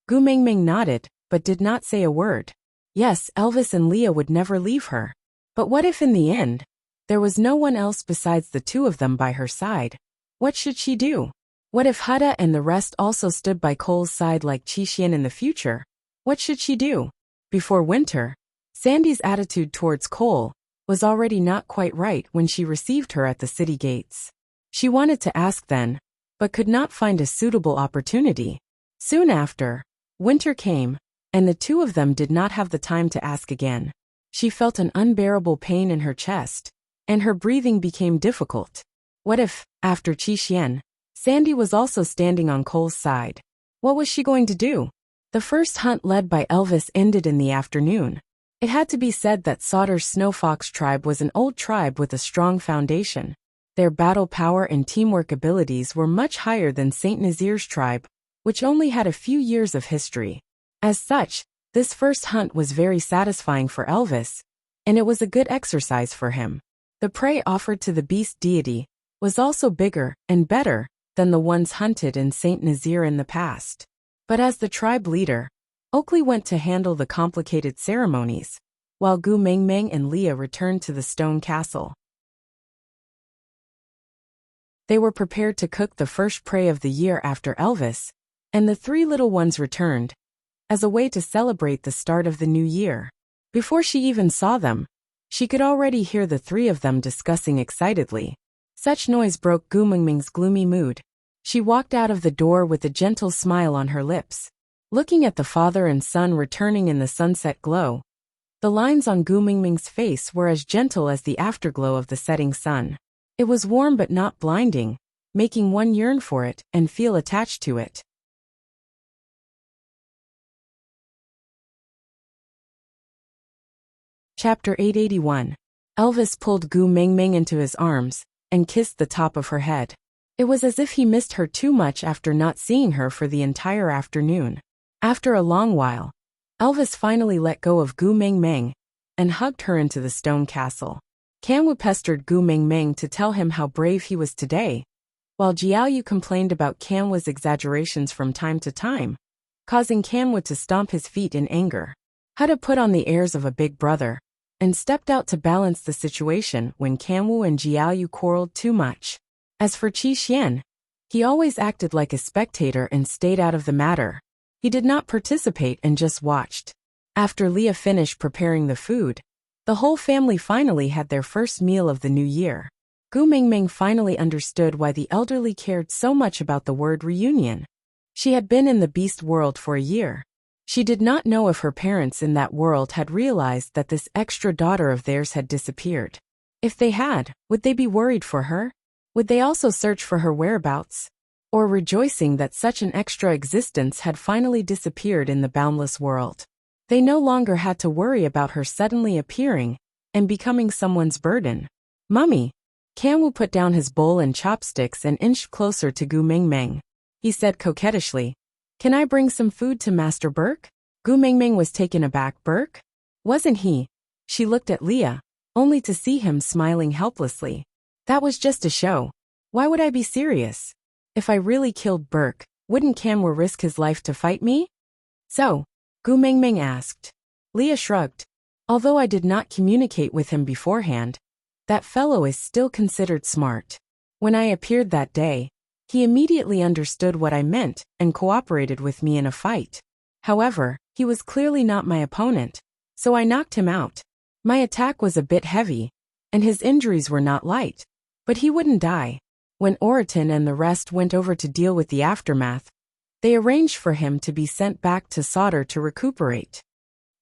Gu Mingming nodded, but did not say a word. Yes, Elvis and Leah would never leave her. But what if in the end, there was no one else besides the two of them by her side? What should she do? What if Hada and the rest also stood by Cole's side like Qixin in the future? What should she do? Before winter, Sandy's attitude towards Cole was already not quite right when she received her at the city gates. She wanted to ask then, but could not find a suitable opportunity. Soon after, winter came, and the two of them did not have the time to ask again. She felt an unbearable pain in her chest, and her breathing became difficult. What if, after Qixin, Sandy was also standing on Cole's side? What was she going to do? The first hunt led by Elvis ended in the afternoon. It had to be said that Sauter's Snowfox tribe was an old tribe with a strong foundation. Their battle power and teamwork abilities were much higher than Saint Nazir's tribe, which only had a few years of history. As such, this first hunt was very satisfying for Elvis, and it was a good exercise for him. The prey offered to the beast deity was also bigger and better than the ones hunted in Saint Nazir in the past. But as the tribe leader, Oakley went to handle the complicated ceremonies, while Gu Mingming and Leah returned to the stone castle. They were prepared to cook the first prey of the year after Elvis, and the three little ones returned, as a way to celebrate the start of the new year. Before she even saw them, she could already hear the three of them discussing excitedly. Such noise broke Gu Mingming's gloomy mood. She walked out of the door with a gentle smile on her lips. Looking at the father and son returning in the sunset glow, the lines on Gu Mingming's face were as gentle as the afterglow of the setting sun. It was warm but not blinding, making one yearn for it and feel attached to it. Chapter 881. Elvis pulled Gu Mingming into his arms and kissed the top of her head. It was as if he missed her too much after not seeing her for the entire afternoon. After a long while, Elvis finally let go of Gu Mingming and hugged her into the stone castle. Kanwu pestered Gu Mingming to tell him how brave he was today, while Jiaoyu complained about Kanwu's exaggerations from time to time, causing Kanwu to stomp his feet in anger. Hada put on the airs of a big brother and stepped out to balance the situation when Kanwu and Jiaoyu quarreled too much. As for Qixin, he always acted like a spectator and stayed out of the matter. He did not participate and just watched. After Leah finished preparing the food, the whole family finally had their first meal of the new year. Gu Mingming finally understood why the elderly cared so much about the word reunion. She had been in the beast world for a year. She did not know if her parents in that world had realized that this extra daughter of theirs had disappeared. If they had, would they be worried for her? Would they also search for her whereabouts? Or rejoicing that such an extra existence had finally disappeared in the boundless world? They no longer had to worry about her suddenly appearing and becoming someone's burden. Mummy. Kanwu put down his bowl and chopsticks and inched closer to Gu Mingming. He said coquettishly, "Can I bring some food to Master Burke?" Gu Mingming was taken aback. Burke? Wasn't he? She looked at Leah, only to see him smiling helplessly. That was just a show. Why would I be serious? If I really killed Burke, wouldn't Kanwu risk his life to fight me? So, Gu Mingming asked. Leah shrugged. Although I did not communicate with him beforehand, that fellow is still considered smart. When I appeared that day, he immediately understood what I meant and cooperated with me in a fight. However, he was clearly not my opponent, so I knocked him out. My attack was a bit heavy, and his injuries were not light, but he wouldn't die. When Oraton and the rest went over to deal with the aftermath, they arranged for him to be sent back to Sauter to recuperate.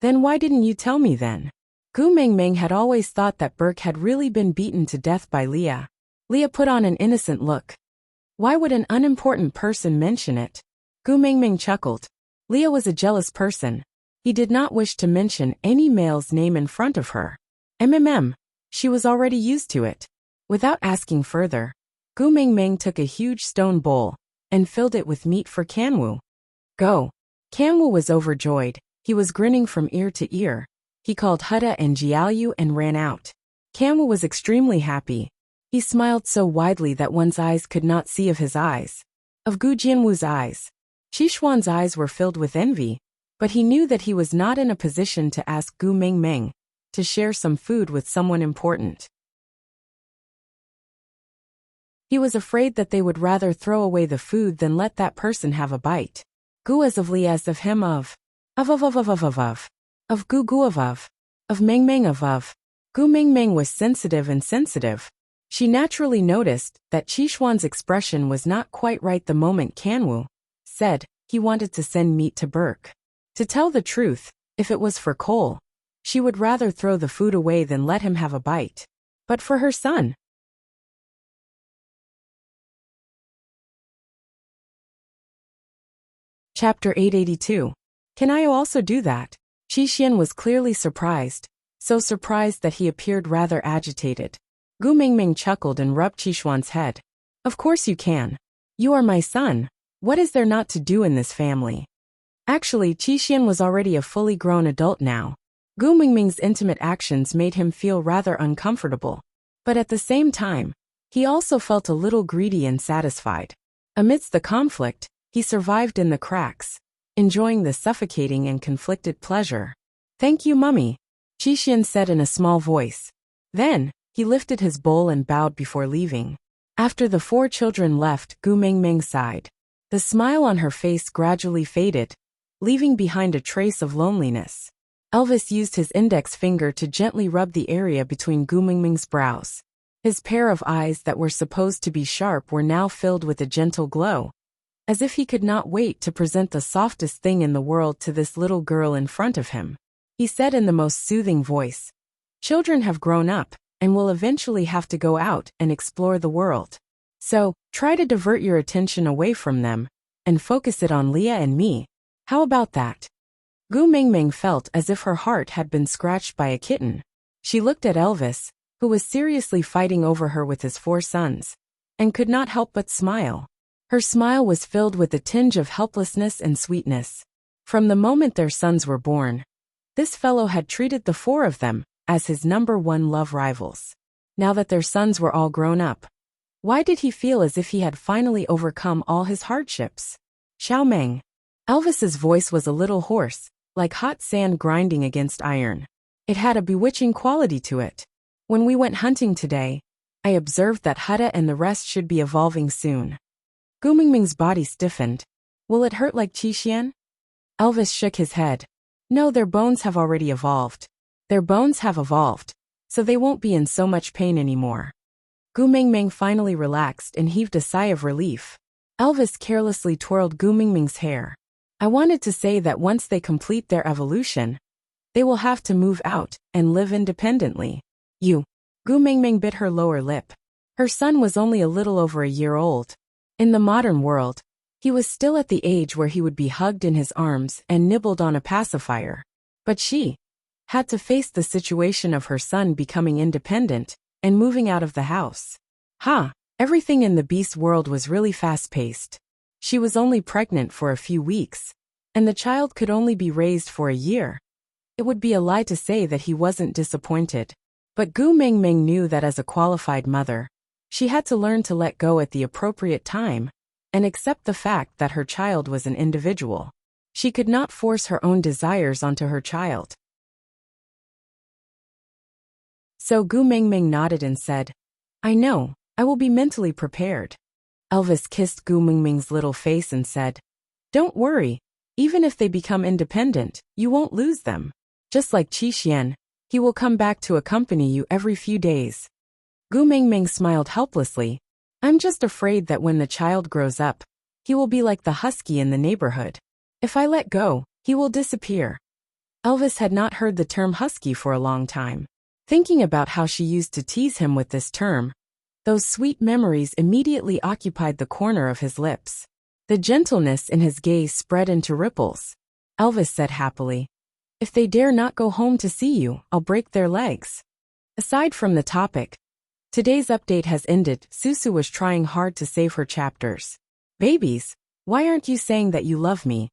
Then why didn't you tell me then? Gu Mingming had always thought that Burke had really been beaten to death by Leah. Leah put on an innocent look. Why would an unimportant person mention it? Gu Mingming chuckled. Leah was a jealous person. He did not wish to mention any male's name in front of her. She was already used to it. Without asking further, Gu Mingming took a huge stone bowl and filled it with meat for Kanwu. Go. Kanwu was overjoyed. He was grinning from ear to ear. He called Hada and Jiaoyu and ran out. Kanwu was extremely happy. He smiled so widely that one's eyes could not see of his eyes. Of Gu Jianwu's eyes. Qixuan's eyes were filled with envy, but he knew that he was not in a position to ask Gu Mingming to share some food with someone important. He was afraid that they would rather throw away the food than let that person have a bite. Gu as of Li as of him of Gu Gu of Meng Meng of. Gu Mingming was sensitive and sensitive. She naturally noticed that Qixuan's expression was not quite right the moment Kanwu said he wanted to send meat to Burke. To tell the truth, if it was for Cole, she would rather throw the food away than let him have a bite. But for her son. Chapter 882. Can I also do that? Qixian was clearly surprised, so surprised that he appeared rather agitated. Gu Mingming chuckled and rubbed Qixuan's head. Of course you can. You are my son. What is there not to do in this family? Actually, Qixian was already a fully grown adult now. Gu Mingming's intimate actions made him feel rather uncomfortable. But at the same time, he also felt a little greedy and satisfied. Amidst the conflict, he survived in the cracks, enjoying the suffocating and conflicted pleasure. Thank you, Mummy, Qixian said in a small voice. Then, he lifted his bowl and bowed before leaving. After the 4 children left, Gu Mingming sighed. The smile on her face gradually faded, leaving behind a trace of loneliness. Elvis used his index finger to gently rub the area between Gu Mingming's brows. His pair of eyes that were supposed to be sharp were now filled with a gentle glow, as if he could not wait to present the softest thing in the world to this little girl in front of him. He said in the most soothing voice, "Children have grown up, and will eventually have to go out and explore the world. So, try to divert your attention away from them, and focus it on Leah and me. How about that?" Gu Mingming felt as if her heart had been scratched by a kitten. She looked at Elvis, who was seriously fighting over her with his 4 sons, and could not help but smile. Her smile was filled with a tinge of helplessness and sweetness. From the moment their sons were born, this fellow had treated the 4 of them as his #1 love rivals. Now that their sons were all grown up, why did he feel as if he had finally overcome all his hardships? Xiao Meng. Elvis's voice was a little hoarse, like hot sand grinding against iron. It had a bewitching quality to it. When we went hunting today, I observed that Hutta and the rest should be evolving soon. Gu Mingming's body stiffened. Will it hurt like Qixian? Elvis shook his head. No, their bones have already evolved. Their bones have evolved, so they won't be in so much pain anymore. Gu Mingming finally relaxed and heaved a sigh of relief. Elvis carelessly twirled Gu Mingming's hair. I wanted to say that once they complete their evolution, they will have to move out and live independently. You. Gu Mingming bit her lower lip. Her son was only a little over a year old. In the modern world, he was still at the age where he would be hugged in his arms and nibbled on a pacifier. But she had to face the situation of her son becoming independent and moving out of the house. Everything in the beast world was really fast-paced. She was only pregnant for a few weeks, and the child could only be raised for a year. It would be a lie to say that he wasn't disappointed. But Gu Mingming knew that as a qualified mother, she had to learn to let go at the appropriate time and accept the fact that her child was an individual. She could not force her own desires onto her child. So Gu Mingming nodded and said, I know, I will be mentally prepared. Elvis kissed Gu Mingming's little face and said, Don't worry, even if they become independent, you won't lose them. Just like Qixian, he will come back to accompany you every few days. Gu Mingming smiled helplessly. I'm just afraid that when the child grows up, he will be like the husky in the neighborhood. If I let go, he will disappear. Elvis had not heard the term husky for a long time. Thinking about how she used to tease him with this term, those sweet memories immediately occupied the corner of his lips. The gentleness in his gaze spread into ripples. Elvis said happily, If they dare not go home to see you, I'll break their legs. Aside from the topic, today's update has ended. Susu was trying hard to save her chapters. Babies, why aren't you saying that you love me?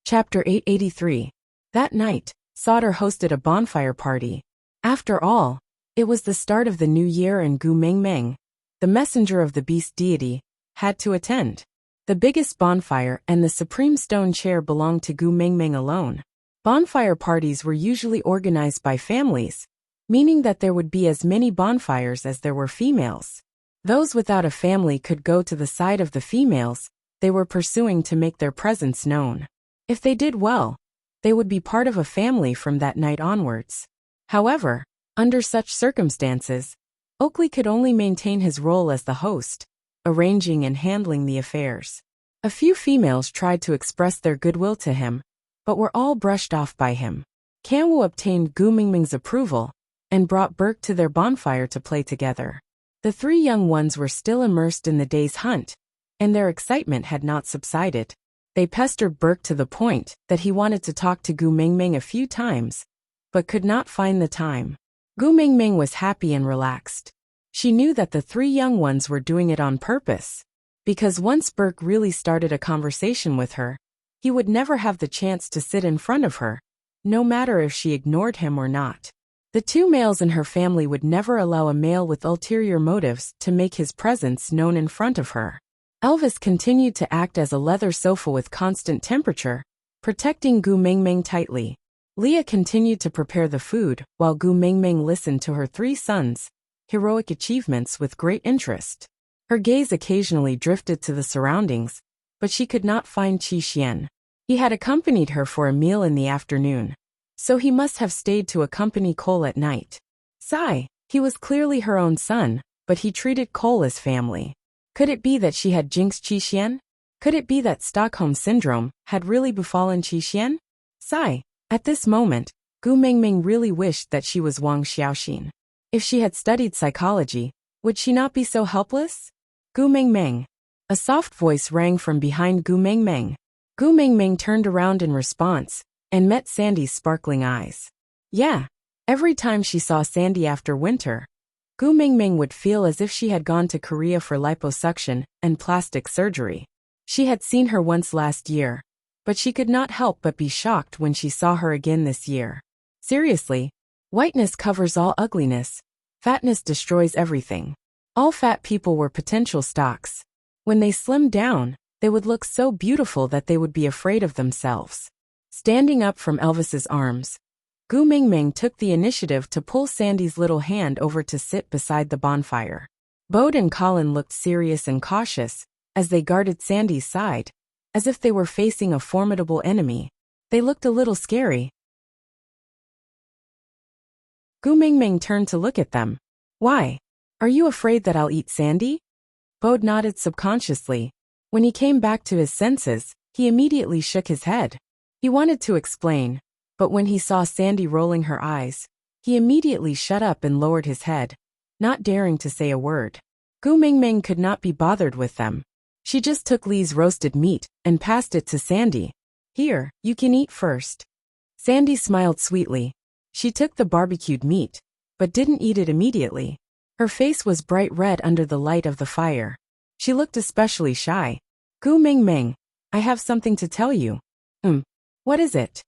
Chapter 883. That night, Sauter hosted a bonfire party. After all, it was the start of the new year and Gu Mengmeng, the messenger of the beast deity, had to attend. The biggest bonfire and the supreme stone chair belonged to Gu Mengmeng alone. Bonfire parties were usually organized by families, meaning that there would be as many bonfires as there were females. Those without a family could go to the side of the females they were pursuing to make their presence known. If they did well, they would be part of a family from that night onwards. However, under such circumstances, Oakley could only maintain his role as the host, arranging and handling the affairs. A few females tried to express their goodwill to him, but were all brushed off by him. Kanwu obtained Gu Mingming's approval and brought Burke to their bonfire to play together. The three young ones were still immersed in the day's hunt, and their excitement had not subsided. They pestered Burke to the point that he wanted to talk to Gu Mingming a few times, but could not find the time. Gu Mingming was happy and relaxed. She knew that the three young ones were doing it on purpose, because once Burke really started a conversation with her, he would never have the chance to sit in front of her, no matter if she ignored him or not. The two males in her family would never allow a male with ulterior motives to make his presence known in front of her. Elvis continued to act as a leather sofa with constant temperature, protecting Gu Mingming tightly. Leah continued to prepare the food while Gu Mingming listened to her three sons' heroic achievements with great interest. Her gaze occasionally drifted to the surroundings, but she could not find Qi Xian. He had accompanied her for a meal in the afternoon, so he must have stayed to accompany Cole at night. Sigh, he was clearly her own son, but he treated Cole as family. Could it be that she had jinxed Qi Xian? Could it be that Stockholm Syndrome had really befallen Qi Xian? Sigh. At this moment, Gu Mingming really wished that she was Wang Xiaoxin. If she had studied psychology, would she not be so helpless? Gu Mingming. A soft voice rang from behind Gu Mingming. Gu Mingming turned around in response and met Sandy's sparkling eyes. Yeah, every time she saw Sandy after winter, Gu Mingming would feel as if she had gone to Korea for liposuction and plastic surgery. She had seen her once last year, but she could not help but be shocked when she saw her again this year. Seriously, whiteness covers all ugliness. Fatness destroys everything. All fat people were potential stocks. When they slimmed down, they would look so beautiful that they would be afraid of themselves. Standing up from Elvis's arms, Gu Mingming took the initiative to pull Sandy's little hand over to sit beside the bonfire. Bode and Colin looked serious and cautious as they guarded Sandy's side, as if they were facing a formidable enemy. They looked a little scary. Gu Mingming turned to look at them. Why? Are you afraid that I'll eat Sandy? Bode nodded subconsciously. When he came back to his senses, he immediately shook his head. He wanted to explain, but when he saw Sandy rolling her eyes, he immediately shut up and lowered his head, not daring to say a word. Gu Mingming could not be bothered with them. She just took Lee's roasted meat and passed it to Sandy. Here, you can eat first. Sandy smiled sweetly. She took the barbecued meat, but didn't eat it immediately. Her face was bright red under the light of the fire. She looked especially shy. Gu Mingming, I have something to tell you. What is it?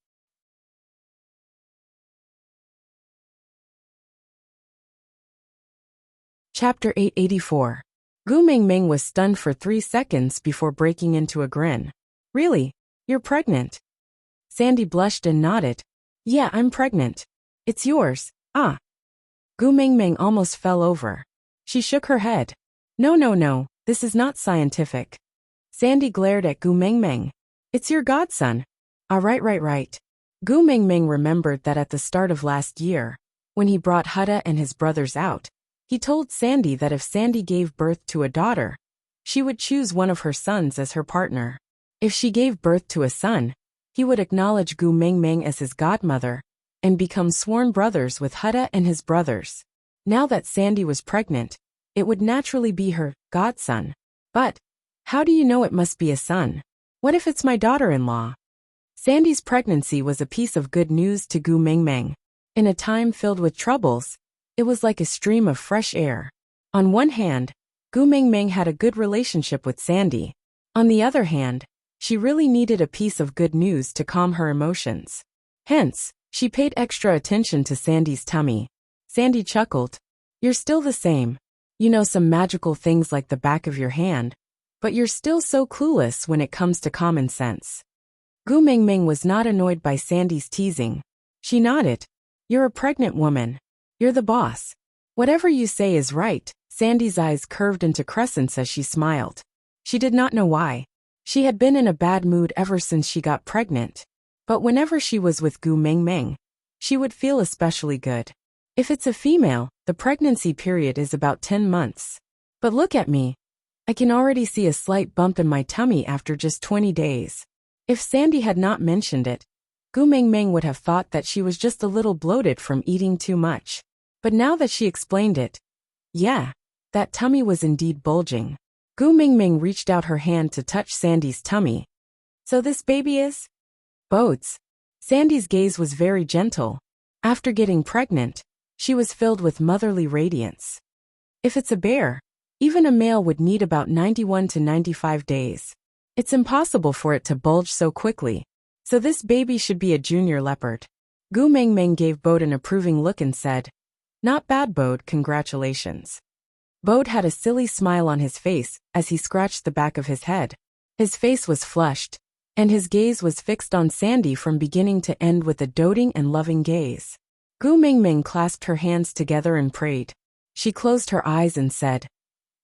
Chapter 884. Gu Mingming was stunned for 3 seconds before breaking into a grin. Really? You're pregnant? Sandy blushed and nodded. Yeah, I'm pregnant. It's yours. Ah. Gu Mingming almost fell over. She shook her head. No, this is not scientific. Sandy glared at Gu Mingming. It's your godson. Ah, right. Gu Mingming remembered that at the start of last year, when he brought Hutta and his brothers out, he told Sandy that if Sandy gave birth to a daughter, she would choose one of her sons as her partner. If she gave birth to a son, he would acknowledge Gu Mingming as his godmother and become sworn brothers with Hutta and his brothers. Now that Sandy was pregnant, it would naturally be her godson. But how do you know it must be a son? What if it's my daughter-in-law? Sandy's pregnancy was a piece of good news to Gu Mingming. In a time filled with troubles, it was like a stream of fresh air. On one hand, Gu Mingming had a good relationship with Sandy. On the other hand, she really needed a piece of good news to calm her emotions. Hence, She paid extra attention to Sandy's tummy. Sandy chuckled. You're still the same. You know some magical things like the back of your hand, but you're still so clueless when it comes to common sense. Gu Mingming was not annoyed by Sandy's teasing. She nodded. You're a pregnant woman. You're the boss. Whatever you say is right. Sandy's eyes curved into crescents as she smiled. She did not know why. She had been in a bad mood ever since she got pregnant. But whenever she was with Gu Mingming, she would feel especially good. If it's a female, the pregnancy period is about 10 months. But look at me. I can already see a slight bump in my tummy after just 20 days. If Sandy had not mentioned it, Gu Mingming would have thought that she was just a little bloated from eating too much. But now that she explained it, yeah, that tummy was indeed bulging. Gu Mingming reached out her hand to touch Sandy's tummy. So this baby is? Boats. Sandy's gaze was very gentle. After getting pregnant, she was filled with motherly radiance. If it's a bear, even a male would need about 91 to 95 days. It's impossible for it to bulge so quickly. So this baby should be a junior leopard. Gu Mingming gave Bode an approving look and said, Not bad, Bode, congratulations. Bode had a silly smile on his face as he scratched the back of his head. His face was flushed, and his gaze was fixed on Sandy from beginning to end with a doting and loving gaze. Gu Mingming clasped her hands together and prayed. She closed her eyes and said,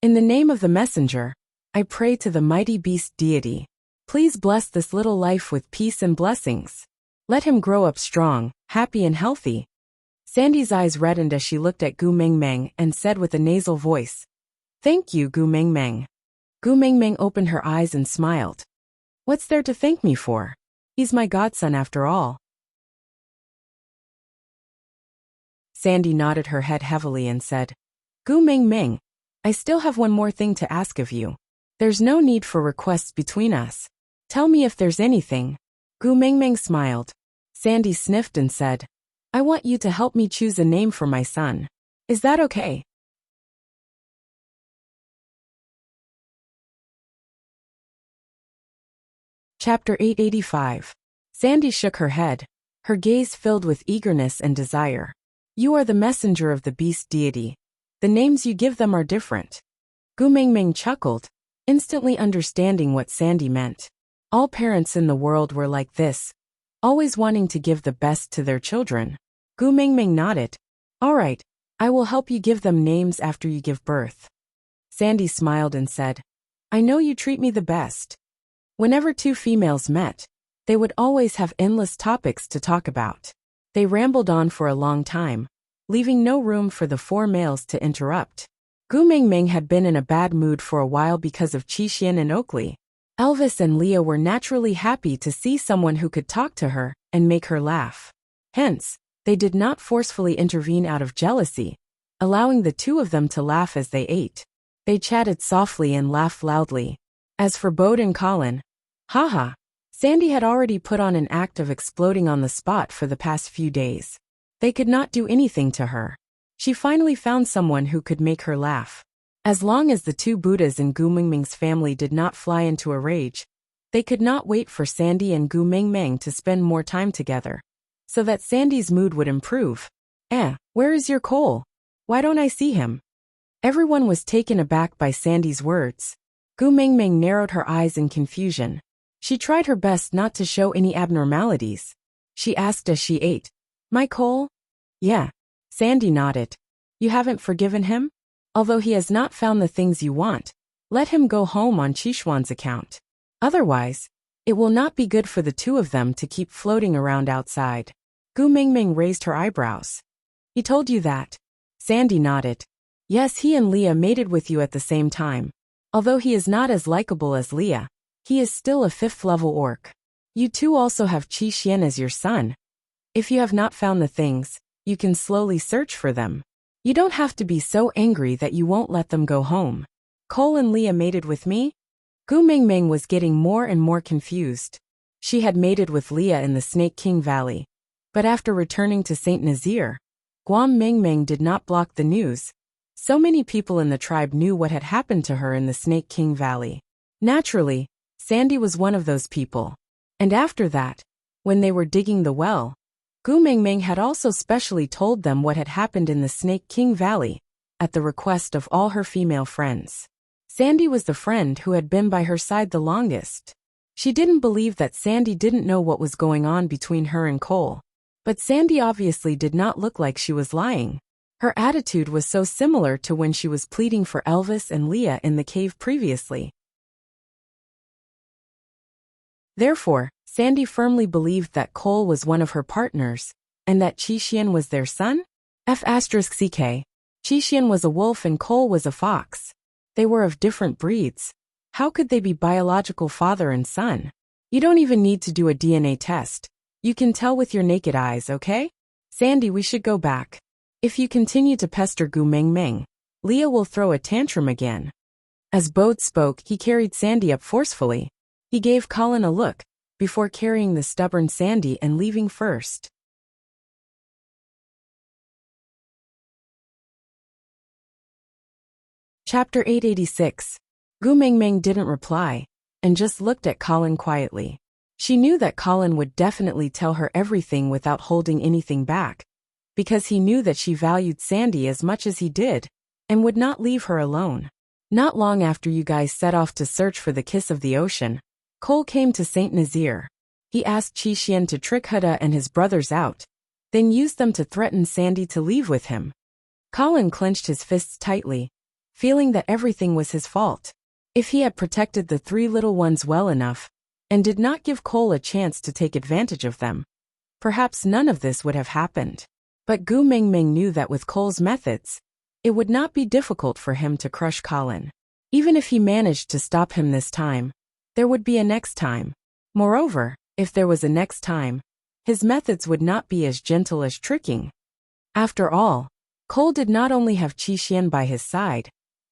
In the name of the messenger, I pray to the mighty beast deity. Please bless this little life with peace and blessings. Let him grow up strong, happy and healthy. Sandy's eyes reddened as she looked at Gu Mingming and said with a nasal voice, Thank you, Gu Mingming. Gu Mingming opened her eyes and smiled. What's there to thank me for? He's my godson after all. Sandy nodded her head heavily and said, Gu Mingming, I still have one more thing to ask of you. There's no need for requests between us. Tell me if there's anything. Gu Mingming smiled. Sandy sniffed and said, I want you to help me choose a name for my son. Is that okay? Chapter 885. Sandy shook her head, her gaze filled with eagerness and desire. You are the messenger of the beast deity. The names you give them are different. Gu Mingming chuckled, instantly understanding what Sandy meant. All parents in the world were like this, always wanting to give the best to their children. Gu Mingming nodded. All right, I will help you give them names after you give birth. Sandy smiled and said, I know you treat me the best. Whenever two females met, they would always have endless topics to talk about. They rambled on for a long time, leaving no room for the four males to interrupt. Gu Mingming had been in a bad mood for a while because of Qixian and Oakley. Elvis and Leah were naturally happy to see someone who could talk to her and make her laugh. Hence, they did not forcefully intervene out of jealousy, allowing the two of them to laugh as they ate. They chatted softly and laughed loudly. As for Bode and Colin, haha, Sandy had already put on an act of exploding on the spot for the past few days. They could not do anything to her. She finally found someone who could make her laugh. As long as the two Buddhas in Gu Mingming's family did not fly into a rage, they could not wait for Sandy and Gu Mingming to spend more time together, so that Sandy's mood would improve. Where is your Cole? Why don't I see him? Everyone was taken aback by Sandy's words. Gu Mingming narrowed her eyes in confusion. She tried her best not to show any abnormalities. She asked as she ate, My Cole? Yeah. Sandy nodded. You haven't forgiven him? Although he has not found the things you want, let him go home on Qishuan's account. Otherwise, it will not be good for the two of them to keep floating around outside. Gu Mingming raised her eyebrows. He told you that? Sandy nodded. Yes, he and Leah mated with you at the same time. Although he is not as likable as Leah, he is still a 5th-level orc. You two also have Qixian as your son. If you have not found the things, you can slowly search for them. You don't have to be so angry that you won't let them go home. Cole and Leah mated with me? Gu Mingming was getting more and more confused. She had mated with Leah in the Snake King Valley. But after returning to St. Nazir, Guam Mingming did not block the news. So many people in the tribe knew what had happened to her in the Snake King Valley. Naturally, Sandy was one of those people. And after that, when they were digging the well, Gu Mengmeng had also specially told them what had happened in the Snake King Valley, at the request of all her female friends. Sandy was the friend who had been by her side the longest. She didn't believe that Sandy didn't know what was going on between her and Cole. But Sandy obviously did not look like she was lying. Her attitude was so similar to when she was pleading for Elvis and Leah in the cave previously. Therefore, Sandy firmly believed that Cole was one of her partners, and that Qi was their son? F***ck. Qi was a wolf and Cole was a fox. They were of different breeds. How could they be biological father and son? You don't even need to do a DNA test. You can tell with your naked eyes, okay? Sandy, we should go back. If you continue to pester Gu Mengmeng, Leah will throw a tantrum again. As Bode spoke, he carried Sandy up forcefully. He gave Colin a look, before carrying the stubborn Sandy and leaving first. Chapter 886. Gu Mengmeng didn't reply, and just looked at Colin quietly. She knew that Colin would definitely tell her everything without holding anything back, because he knew that she valued Sandy as much as he did, and would not leave her alone. Not long after you guys set off to search for the kiss of the ocean, Cole came to St. Nazaire. He asked Qi to trick Huda and his brothers out, then used them to threaten Sandy to leave with him. Colin clenched his fists tightly, feeling that everything was his fault. If he had protected the three little ones well enough, and did not give Cole a chance to take advantage of them, perhaps none of this would have happened. But Gu Mengmeng knew that with Cole's methods, it would not be difficult for him to crush Colin. Even if he managed to stop him this time, there would be a next time. Moreover, if there was a next time, his methods would not be as gentle as tricking. After all, Cole did not only have Qi by his side,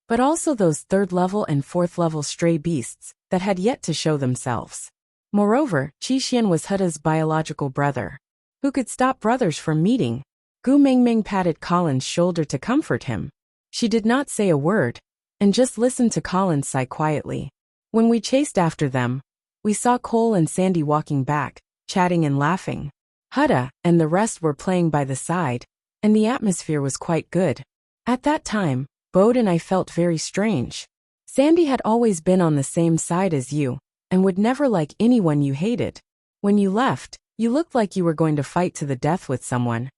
but also those third-level and fourth-level stray beasts that had yet to show themselves. Moreover, Qi was Huda's biological brother. Who could stop brothers from meeting? Gu Mengmeng patted Colin's shoulder to comfort him. She did not say a word, and just listened to Colin sigh quietly. When we chased after them, we saw Cole and Sandy walking back, chatting and laughing. Huda and the rest were playing by the side, and the atmosphere was quite good. At that time, Bode and I felt very strange. Sandy had always been on the same side as you, and would never like anyone you hated. When you left, you looked like you were going to fight to the death with someone.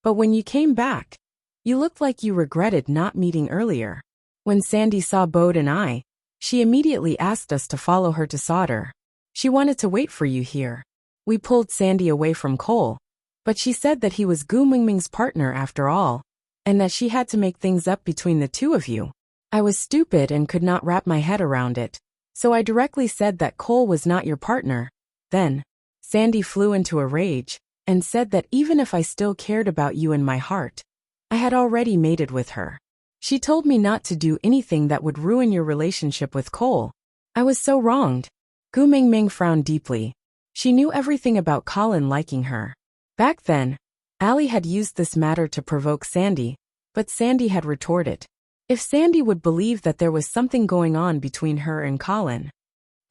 But when you came back, you looked like you regretted not meeting earlier. When Sandy saw Bode and I, she immediately asked us to follow her to Sauter. She wanted to wait for you here. We pulled Sandy away from Cole, but she said that he was Gu Mengmeng's partner after all, and that she had to make things up between the two of you. I was stupid and could not wrap my head around it, so I directly said that Cole was not your partner. Then, Sandy flew into a rage, and said that even if I still cared about you in my heart, I had already mated with her. She told me not to do anything that would ruin your relationship with Cole. I was so wronged. Gu Mengmeng frowned deeply. She knew everything about Colin liking her. Back then, Allie had used this matter to provoke Sandy, but Sandy had retorted. If Sandy would believe that there was something going on between her and Colin.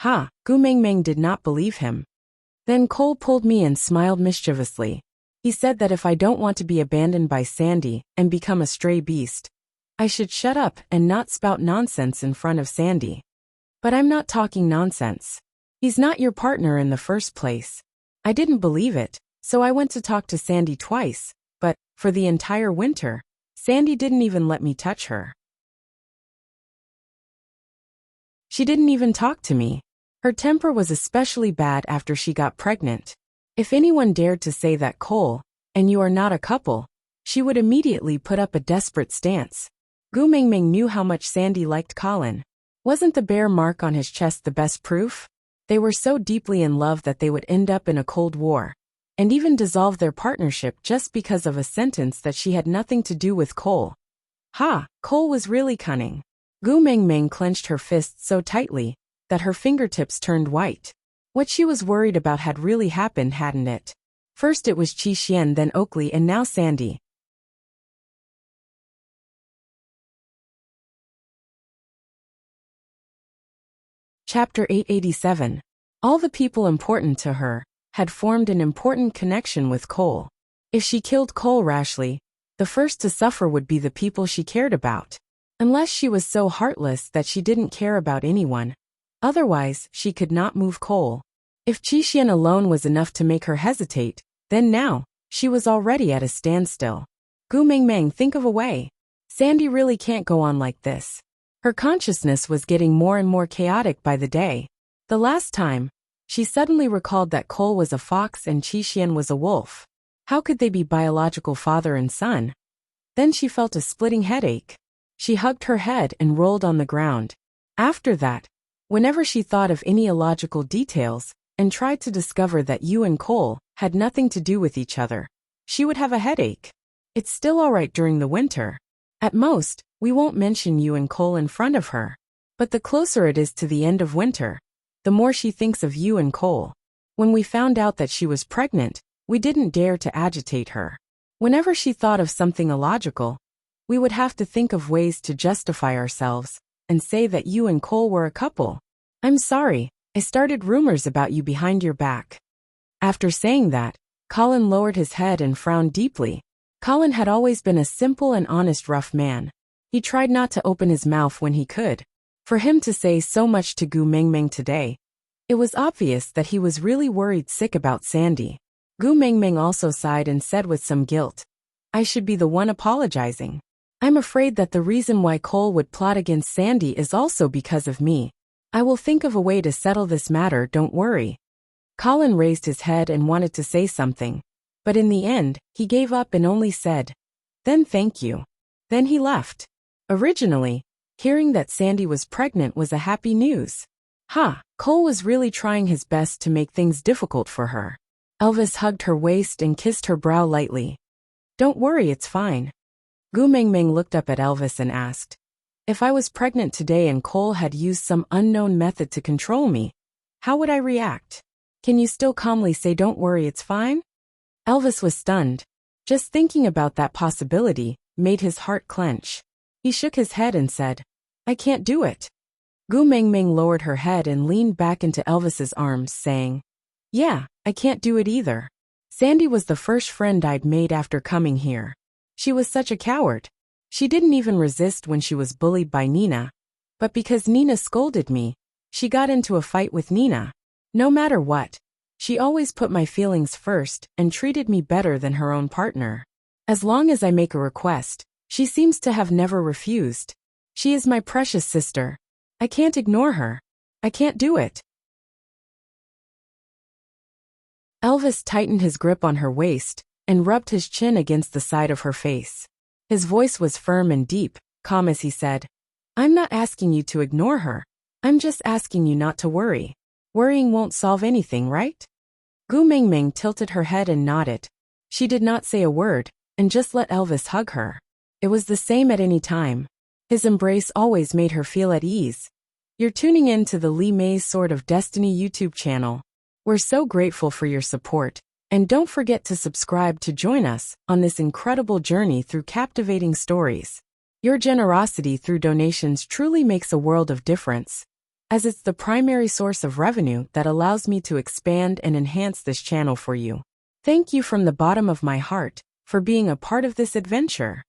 Gu Mengmeng did not believe him. Then Cole pulled me and smiled mischievously. He said that if I don't want to be abandoned by Sandy and become a stray beast, I should shut up and not spout nonsense in front of Sandy. But I'm not talking nonsense. He's not your partner in the first place. I didn't believe it, so I went to talk to Sandy twice, but, for the entire winter, Sandy didn't even let me touch her. She didn't even talk to me. Her temper was especially bad after she got pregnant. If anyone dared to say that Cole, and you are not a couple, she would immediately put up a desperate stance. Gu Mengmeng knew how much Sandy liked Colin. Wasn't the bear mark on his chest the best proof? They were so deeply in love that they would end up in a cold war, and even dissolve their partnership just because of a sentence that she had nothing to do with Cole. Cole was really cunning. Gu Mengmeng clenched her fists so tightly that her fingertips turned white. What she was worried about had really happened, hadn't it? First it was Qi, then Oakley, and now Sandy. Chapter 887. All the people important to her had formed an important connection with Cole. If she killed Cole rashly, the first to suffer would be the people she cared about. Unless she was so heartless that she didn't care about anyone. Otherwise, she could not move Cole. If Qixuan alone was enough to make her hesitate, then now, she was already at a standstill. Gu Mengmeng, think of a way. Sandy really can't go on like this. Her consciousness was getting more and more chaotic by the day. The last time, she suddenly recalled that Cole was a fox and Qixuan was a wolf. How could they be biological father and son? Then she felt a splitting headache. She hugged her head and rolled on the ground. After that, whenever she thought of any illogical details, and tried to discover that you and Cole had nothing to do with each other, she would have a headache. It's still alright during the winter. At most, we won't mention you and Cole in front of her. But the closer it is to the end of winter, the more she thinks of you and Cole. When we found out that she was pregnant, we didn't dare to agitate her. Whenever she thought of something illogical, we would have to think of ways to justify ourselves and say that you and Cole were a couple. I'm sorry, I started rumors about you behind your back. After saying that, Colin lowered his head and frowned deeply. Colin had always been a simple and honest rough man. He tried not to open his mouth when he could. For him to say so much to Gu Mengmeng today, it was obvious that he was really worried sick about Sandy. Gu Mengmeng also sighed and said with some guilt, I should be the one apologizing. I'm afraid that the reason why Cole would plot against Sandy is also because of me. I will think of a way to settle this matter, don't worry. Colin raised his head and wanted to say something, but in the end, he gave up and only said, Then thank you. Then he left. Originally, hearing that Sandy was pregnant was a happy news. Cole was really trying his best to make things difficult for her. Elvis hugged her waist and kissed her brow lightly. Don't worry, it's fine. Gu Mengmeng looked up at Elvis and asked, If I was pregnant today and Cole had used some unknown method to control me, how would I react? Can you still calmly say don't worry, it's fine? Elvis was stunned. Just thinking about that possibility made his heart clench. He shook his head and said, I can't do it. Gu Mengmeng lowered her head and leaned back into Elvis's arms, saying, Yeah, I can't do it either. Sandy was the first friend I'd made after coming here. She was such a coward. She didn't even resist when she was bullied by Nina. But because Nina scolded me, she got into a fight with Nina. No matter what, she always put my feelings first and treated me better than her own partner. As long as I make a request, she seems to have never refused. She is my precious sister. I can't ignore her. I can't do it. Elvis tightened his grip on her waist and rubbed his chin against the side of her face. His voice was firm and deep, calm as he said, I'm not asking you to ignore her. I'm just asking you not to worry. Worrying won't solve anything, right? Gu Mengmeng tilted her head and nodded. She did not say a word, and just let Elvis hug her. It was the same at any time. His embrace always made her feel at ease. You're tuning in to the Li Mei's Sword of Destiny YouTube channel. We're so grateful for your support, and don't forget to subscribe to join us on this incredible journey through captivating stories. Your generosity through donations truly makes a world of difference, as it's the primary source of revenue that allows me to expand and enhance this channel for you. Thank you from the bottom of my heart for being a part of this adventure.